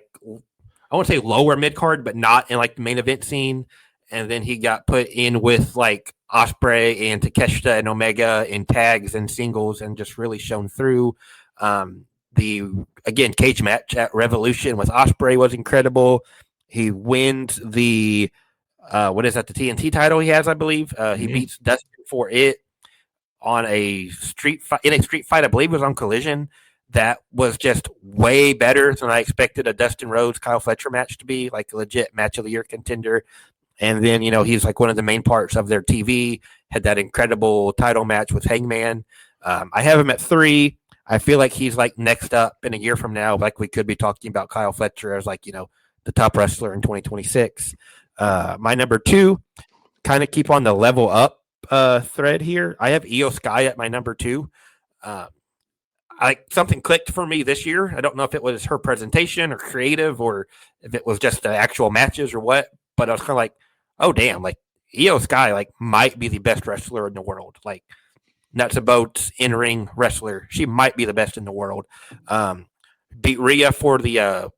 won't say lower mid card, but not in the main event scene. And then he got put in with Ospreay and Takeshita and Omega in tags and singles, and just really shown through. The cage match at Revolution with Ospreay was incredible. He wins the the TNT title he has, I believe. He beats Dustin for it on a street fight. In a street fight, I believe it was on Collision. That was just way better than I expected a Dustin Rhodes Kyle Fletcher match to be, a legit match of the year contender. And then, he's one of the main parts of their TV, had that incredible title match with Hangman. I have him at 3. I feel like he's next up in a year from now. We could be talking about Kyle Fletcher as the top wrestler in 2026. My number 2, kind of keep on the level up thread here. I have Io Sky at my number 2. Something clicked for me this year. I don't know if it was her presentation or creative, or if it was just the actual matches or what, but I was kind of oh damn, Io Sky might be the best wrestler in the world. Nuts and bolts in-ring wrestler. She might be the best in the world. Beat Rhea for the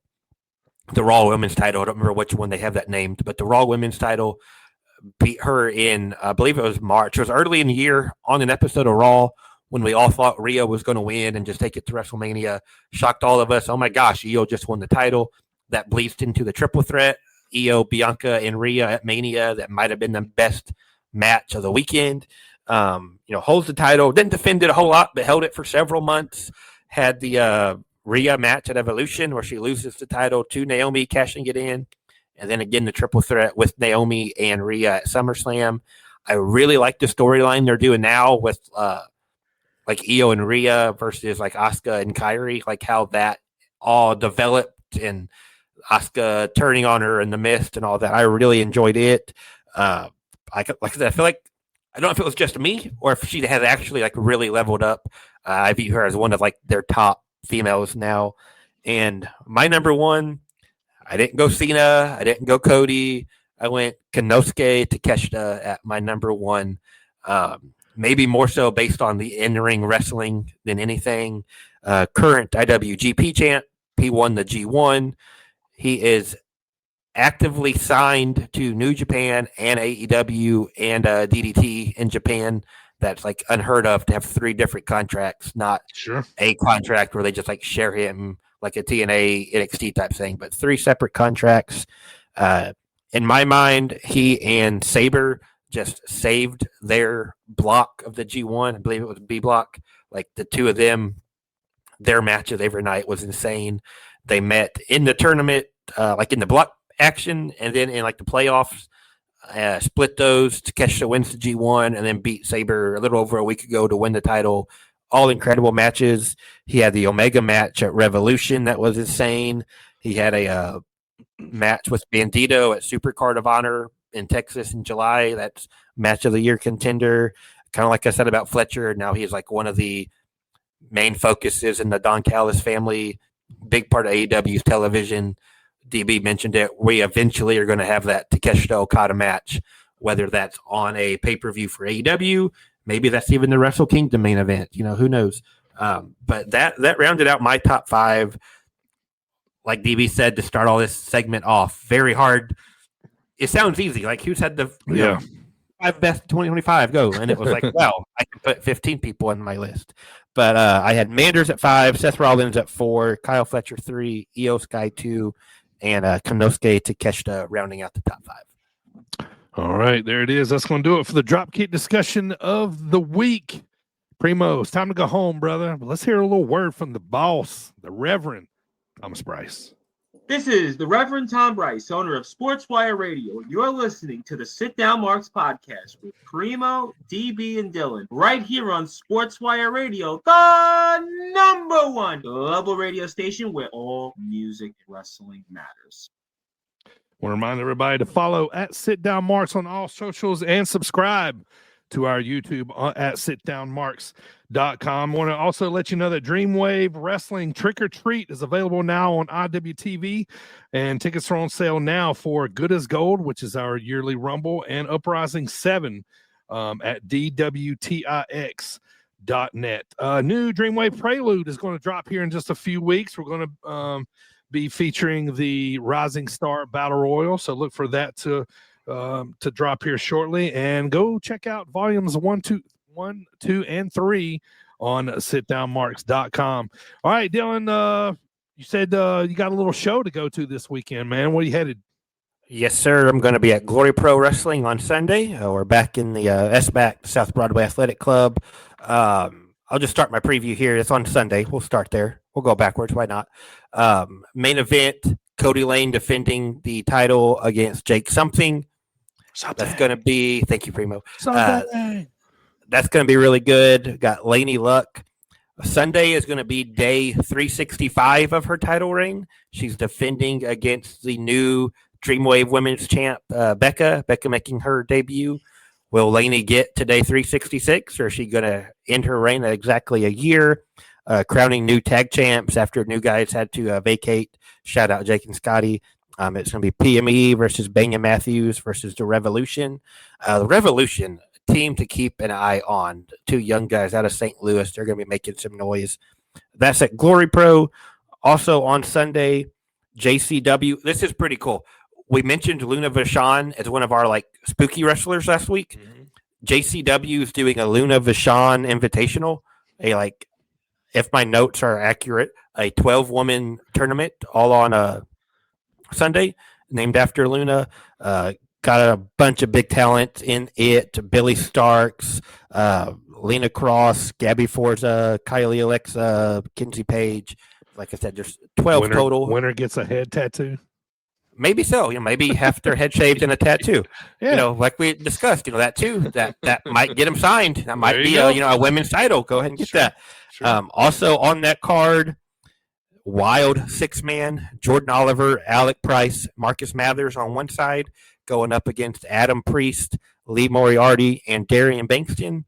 Raw Women's title. I don't remember which one they have that named, but the Raw Women's title. Beat her in, I believe it was March. It was early in the year on an episode of Raw when we all thought Rhea was going to win and just take it to WrestleMania. Shocked all of us. Oh my gosh, Io just won the title. That bleeds into the triple threat. Io, Bianca, and Rhea at Mania. That might have been the best match of the weekend. Holds the title. Didn't defend it a whole lot, but held it for several months. Had the Rhea match at Evolution where she loses the title to Naomi, cashing it in. And then again, the triple threat with Naomi and Rhea at SummerSlam. I really like the storyline they're doing now with Io and Rhea versus Asuka and Kairi, how that all developed, and Asuka turning on her in the mist and all that. I really enjoyed it. Like I said, I feel like, I don't know if it was just me or if she has actually really leveled up. I view her as one of their top females now. And my number 1, I didn't go Cena. I didn't go Cody. I went Konosuke Takeshita at my number 1. Maybe more so based on the in-ring wrestling than anything. Current IWGP champ. He won the G1. He is actively signed to New Japan and AEW and DDT in Japan. That's unheard of to have 3 different contracts, not a contract where they just share him like a TNA NXT type thing, but 3 separate contracts. In my mind, he and Sabre just saved their block of the G1. I believe it was B block. The two of them, their matches every night was insane. They met in the tournament, in the block action, and then in the playoffs, split those. Takeshita wins the G1 and then beat Sabre a little over a week ago to win the title all incredible matches. He had the Omega match at Revolution that was insane. He had a match with Bandito at Supercard of Honor in Texas in July. That's match of the year contender. Kind of like I said about Fletcher, now he's like one of the main focuses in the Don Callis family, big part of AEW's television. DB mentioned it. We eventually are going to have that Takeshita Okada match, whether that's on a pay-per-view for AEW, maybe that's even the Wrestle Kingdom main event. Who knows? But that rounded out my top 5. Like DB said, to start all this segment off, very hard. It sounds easy. Like, who's had the 5 best 2025 go? And it was like, wow, I can put 15 people on my list. But I had Manders at 5, Seth Rollins at 4, Kyle Fletcher 3, Io Sky 2, and Konosuke Takeshita rounding out the top 5. All right, there it is. That's going to do it for the Dropkick discussion of the week. Primo, it's time to go home, brother. But let's hear a little word from the boss, the Reverend Thomas Bryce. This is the Reverend Tom Bryce, owner of SportzWire Radio. You're listening to the Sit Down Marks podcast with Primo, DB, and Dylan, right here on SportzWire Radio, the #1 global radio station where all music and wrestling matters. I want to remind everybody to follow at Sit Down Marks on all socials and subscribe to our YouTube at sitdownmarks.com. I want to also let you know that Dreamwave Wrestling Trick or Treat is available now on IWTV, and tickets are on sale now for Good as Gold, which is our yearly Rumble, and Uprising 7 at DWTIX.net. New Dreamwave Prelude is going to drop here in just a few weeks. We're going to be featuring the Rising Star Battle Royal, so look for that to drop here shortly, and go check out volumes 1, 2, and 3 on sitdownmarks.com. All right, Dylan, you said you got a little show to go to this weekend, man. Where are you headed? Yes, sir. I'm going to be at Glory Pro Wrestling on Sunday. We're back in the SBAC, South Broadway Athletic Club. I'll just start my preview here. It's on Sunday. We'll start there. We'll go backwards. Why not? Main event, Cody Lane defending the title against Jake Something. That's going to be, thank you, Primo. That's going to be really good. Got Laney Luck. Sunday is going to be day 365 of her title reign. She's defending against the new Dreamwave Women's Champ, Becca. Becca making her debut. Will Laney get to day 366, or is she going to end her reign at exactly a year? Crowning new tag champs after new guys had to vacate. Shout out Jake and Scotty. It's going to be PME versus Bang and Matthews versus the Revolution. The Revolution, team to keep an eye on. 2 young guys out of St. Louis. They're going to be making some noise. That's at Glory Pro. Also on Sunday, JCW. This is pretty cool. We mentioned Luna Vachon as one of our spooky wrestlers last week. Mm-hmm. JCW is doing a Luna Vachon Invitational. If my notes are accurate, a 12-woman tournament all on a Sunday, named after Luna. Got a bunch of big talent in it. Billy Starks, Lena Cross, Gabby Forza, Kylie Alexa, Kinsey Page. Like I said, there's 12 total. Winner gets a head tattoo. Maybe so. Maybe half their head shaved and a tattoo. Yeah. Like we discussed, that too. That might get them signed. That might be a women's title. Go ahead and get that. Sure. Also on that card, wild 6-man, Jordan Oliver, Alec Price, Marcus Mathers on one side, going up against Adam Priest, Lee Moriarty, and Darian Bankston.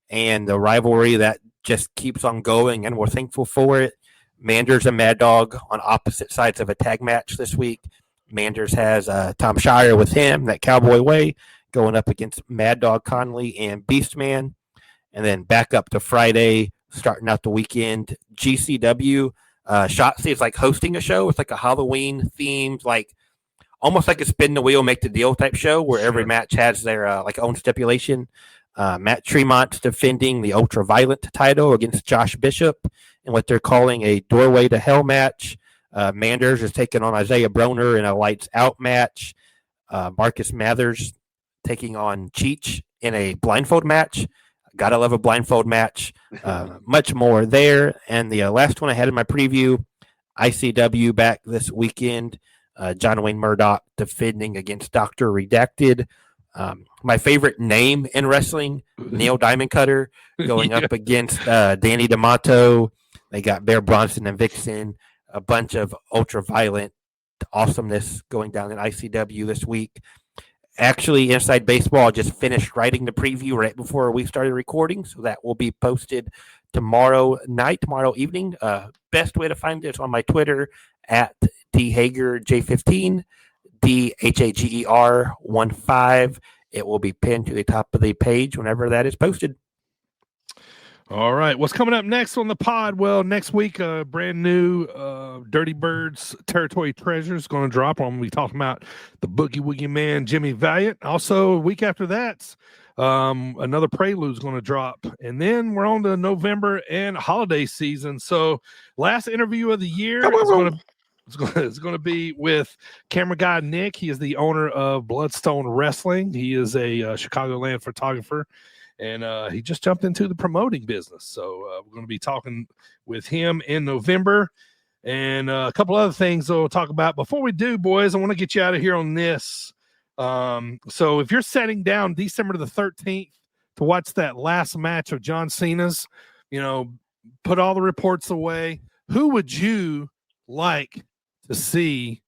And the rivalry that just keeps on going, and we're thankful for it. Manders and Mad Dog on opposite sides of a tag match this week. Manders has Tom Shire with him, that Cowboy Way, going up against Mad Dog Conley and Beastman. And then back up to Friday, starting out the weekend, GCW. Shotzi is hosting a show. It's a Halloween themed, almost like a spin the wheel, make the deal type show where every match has their own stipulation. Matt Tremont's defending the Ultra Violent title against Josh Bishop in what they're calling a Doorway to Hell match. Manders is taking on Isaiah Broner in a Lights Out match. Marcus Mathers taking on Cheech in a blindfold match. Gotta love a blindfold match. Much more there. And the last one I had in my preview, ICW back this weekend. John Wayne Murdoch defending against Dr. Redacted. My favorite name in wrestling, Neil Diamond Cutter, going up against Danny D'Amato. They got Bear Bronson and Vixen, a bunch of ultra-violent awesomeness going down in ICW this week. Actually, Inside Baseball just finished writing the preview right before we started recording, so that will be posted tomorrow evening. Best way to find it is on my Twitter at DHagerJ15, DHAGER15. It will be pinned to the top of the page whenever that is posted. All right. What's coming up next on the pod? Well, next week, brand new Dirty Birds Territory Treasure is going to drop. I'm going to be talking about the Boogie Woogie Man, Jimmy Valiant. Also, a week after that, another Prelude is going to drop. And then we're on to November and holiday season. So last interview of the year is going to be with camera guy Nick. He is the owner of Bloodstone Wrestling. He is a Chicagoland photographer. And he just jumped into the promoting business. So we're going to be talking with him in November. And a couple other things that we'll talk about. Before we do, boys, I want to get you out of here on this. So if you're setting down December the 13th to watch that last match of John Cena's, put all the reports away. Who would you like to see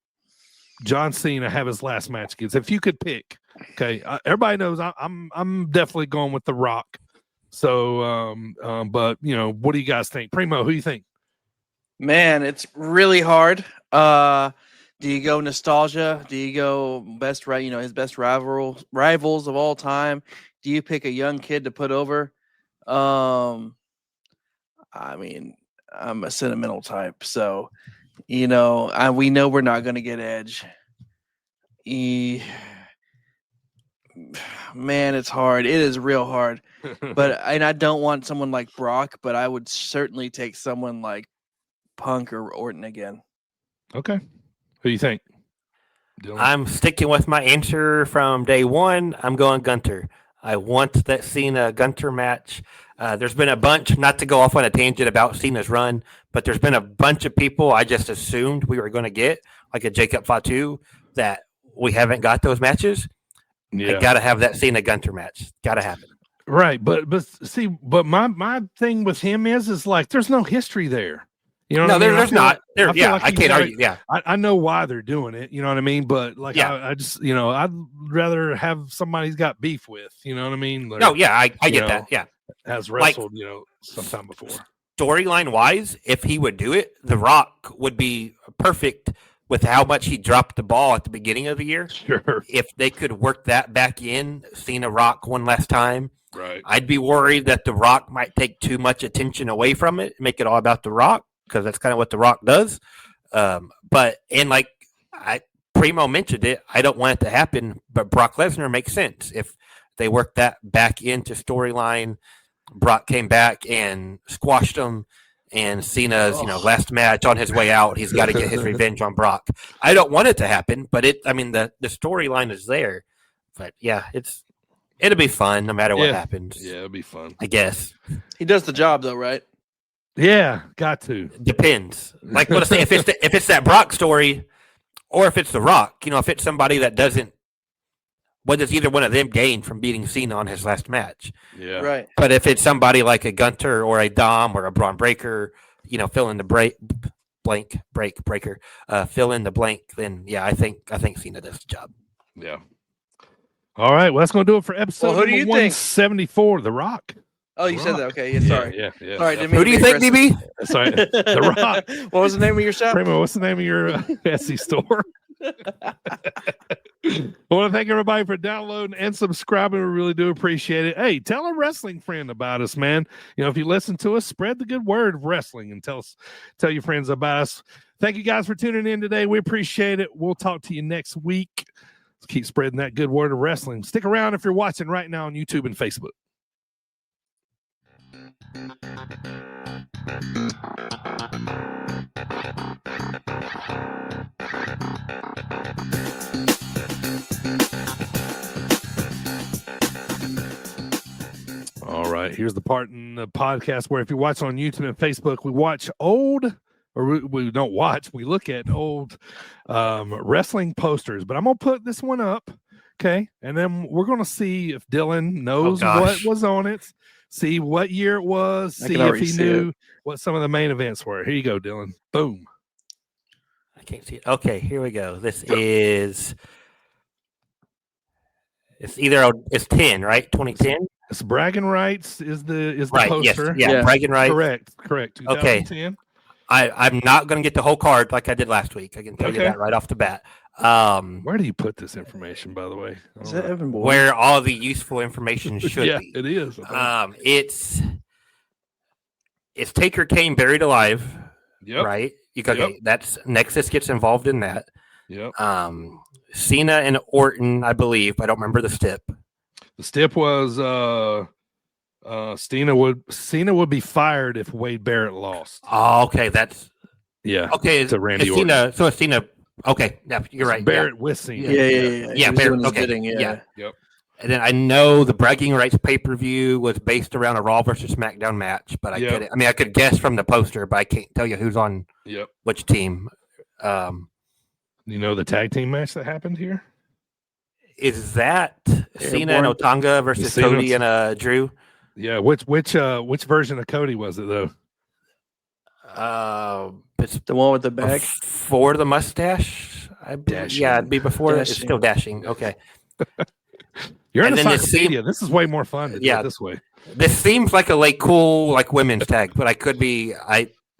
John Cena have his last match against? If you could pick. Okay, everybody knows I'm definitely going with The Rock. So, but what do you guys think? Primo, who do you think? Man, it's really hard. Do you go nostalgia? Do you go his best rivals of all time? Do you pick a young kid to put over? I mean, I'm a sentimental type, so we know we're not going to get Edge. Man, it's hard. It is real hard. And I don't want someone like Brock, but I would certainly take someone like Punk or Orton again. Okay. Who do you think? Dylan? I'm sticking with my answer from day one. I'm going Gunter. I want that Cena-Gunter match. There's been a bunch, not to go off on a tangent about Cena's run, but there's been a bunch of people I just assumed we were going to get, like a Jacob Fatu, that we haven't got those matches. Yeah. I got to have that Cena-Gunter match. Got to have it. Right, but my thing with him is like there's no history there. There's not. I can't argue. Yeah, I know why they're doing it. You know what I mean? But I just I'd rather have somebody he's got beef with. You know what I mean? Like, I get that. Yeah, has wrestled sometime before. Storyline wise, if he would do it, The Rock would be perfect with how much he dropped the ball at the beginning of the year. Sure. If they could work that back in, Cena Rock one last time, right? I'd be worried that The Rock might take too much attention away from it, make it all about The Rock, because that's kind of what The Rock does. Primo mentioned it, I don't want it to happen, but Brock Lesnar makes sense. If they work that back into storyline, Brock came back and squashed him, and Cena's, last match on his way out, he's got to get his revenge on Brock. I don't want it to happen, but the storyline is there. But yeah, it'll be fun no matter what happens. Yeah, it'll be fun. I guess. He does the job though, right? Yeah, got to. Depends. Like what I say, if it's that Brock story, or if it's The Rock, if it's somebody that doesn't. What does either one of them gain from beating Cena on his last match? Yeah. Right. But if it's somebody like a Gunter or a Dom or a Braun Breaker, fill in the fill in the blank, then yeah, I think Cena does the job. Yeah. All right. Well, that's going to do it for episode who do you 174, The Rock. Oh, you said that. Okay. Yeah, sorry. Yeah. Sorry, who do you think, DB? Sorry. The Rock. What was the name of your shop? Primo, what's the name of your Etsy store? I want to thank everybody for downloading and subscribing. We really do appreciate it. Hey, tell a wrestling friend about us, man. If you listen to us, spread the good word of wrestling and tell your friends about us. Thank you guys for tuning in today. We appreciate it. We'll talk to you next week. Let's keep spreading that good word of wrestling. Stick around if you're watching right now on YouTube and Facebook. All right, here's the part in the podcast where if you watch on YouTube and Facebook, we watch we don't watch, we look at old wrestling posters. But I'm going to put this one up Okay. And then we're going to see if Dylan knows what was on it, see what year it was, see if he knew what some of the main events were. Here you go, Dylan. Boom. I can't see it. Okay, here we go. This is it's 10, right? 2010. It's bragging rights is the right, poster. Yes, yeah, bragging rights. Correct. 2010. Okay. I'm not going to get the whole card like I did last week. I can tell you that right off the bat. Where do you put this information, by the way? Is that Evan Bourne? Where all the useful information should be. It is. It's Taker Kane buried alive. Yep. Right. That's Nexus gets involved in that. Yep. Cena and Orton, I believe. I don't remember the stip. The stip was Cena would be fired if Wade Barrett lost. Oh, okay. That's okay. It's a Randy Orton. Cena. So it's Cena. Okay, yeah, you're right. Barrett with Cena. Yeah. Barrett. Okay, bidding, yeah. Yep. And then I know the bragging rights pay-per-view was based around a Raw versus SmackDown match, but I could guess from the poster, but I can't tell you who's on which team. You know the tag team match that happened here? Is that Cena and Otanga versus Cody and Drew? Yeah, which version of Cody was it though? It's the one with the bag for the mustache. It'd be before that. It's still Dashing. Okay. You're in Encyclopedia. This is way more fun to do it this way. This seems like a cool women's tag, but I could be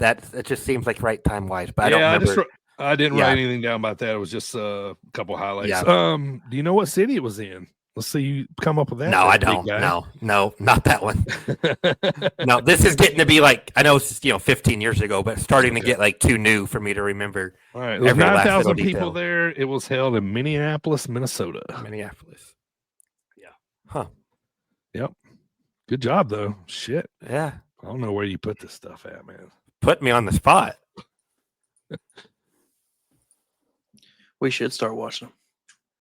it just seems like right time wise. But I don't remember. I didn't write anything down about that. It was just a couple highlights. Yeah. Do you know what city it was in? Let's see you come up with that. No, I don't. No, not that one. No, this is getting to be I know it's 15 years ago, but starting to get too new for me to remember. All right, there's 9,000 people there. It was held in Minneapolis, Minnesota. Minneapolis. Yeah. Huh. Yep. Good job though. Shit. Yeah. I don't know where you put this stuff at, man. Put me on the spot. We should start watching them.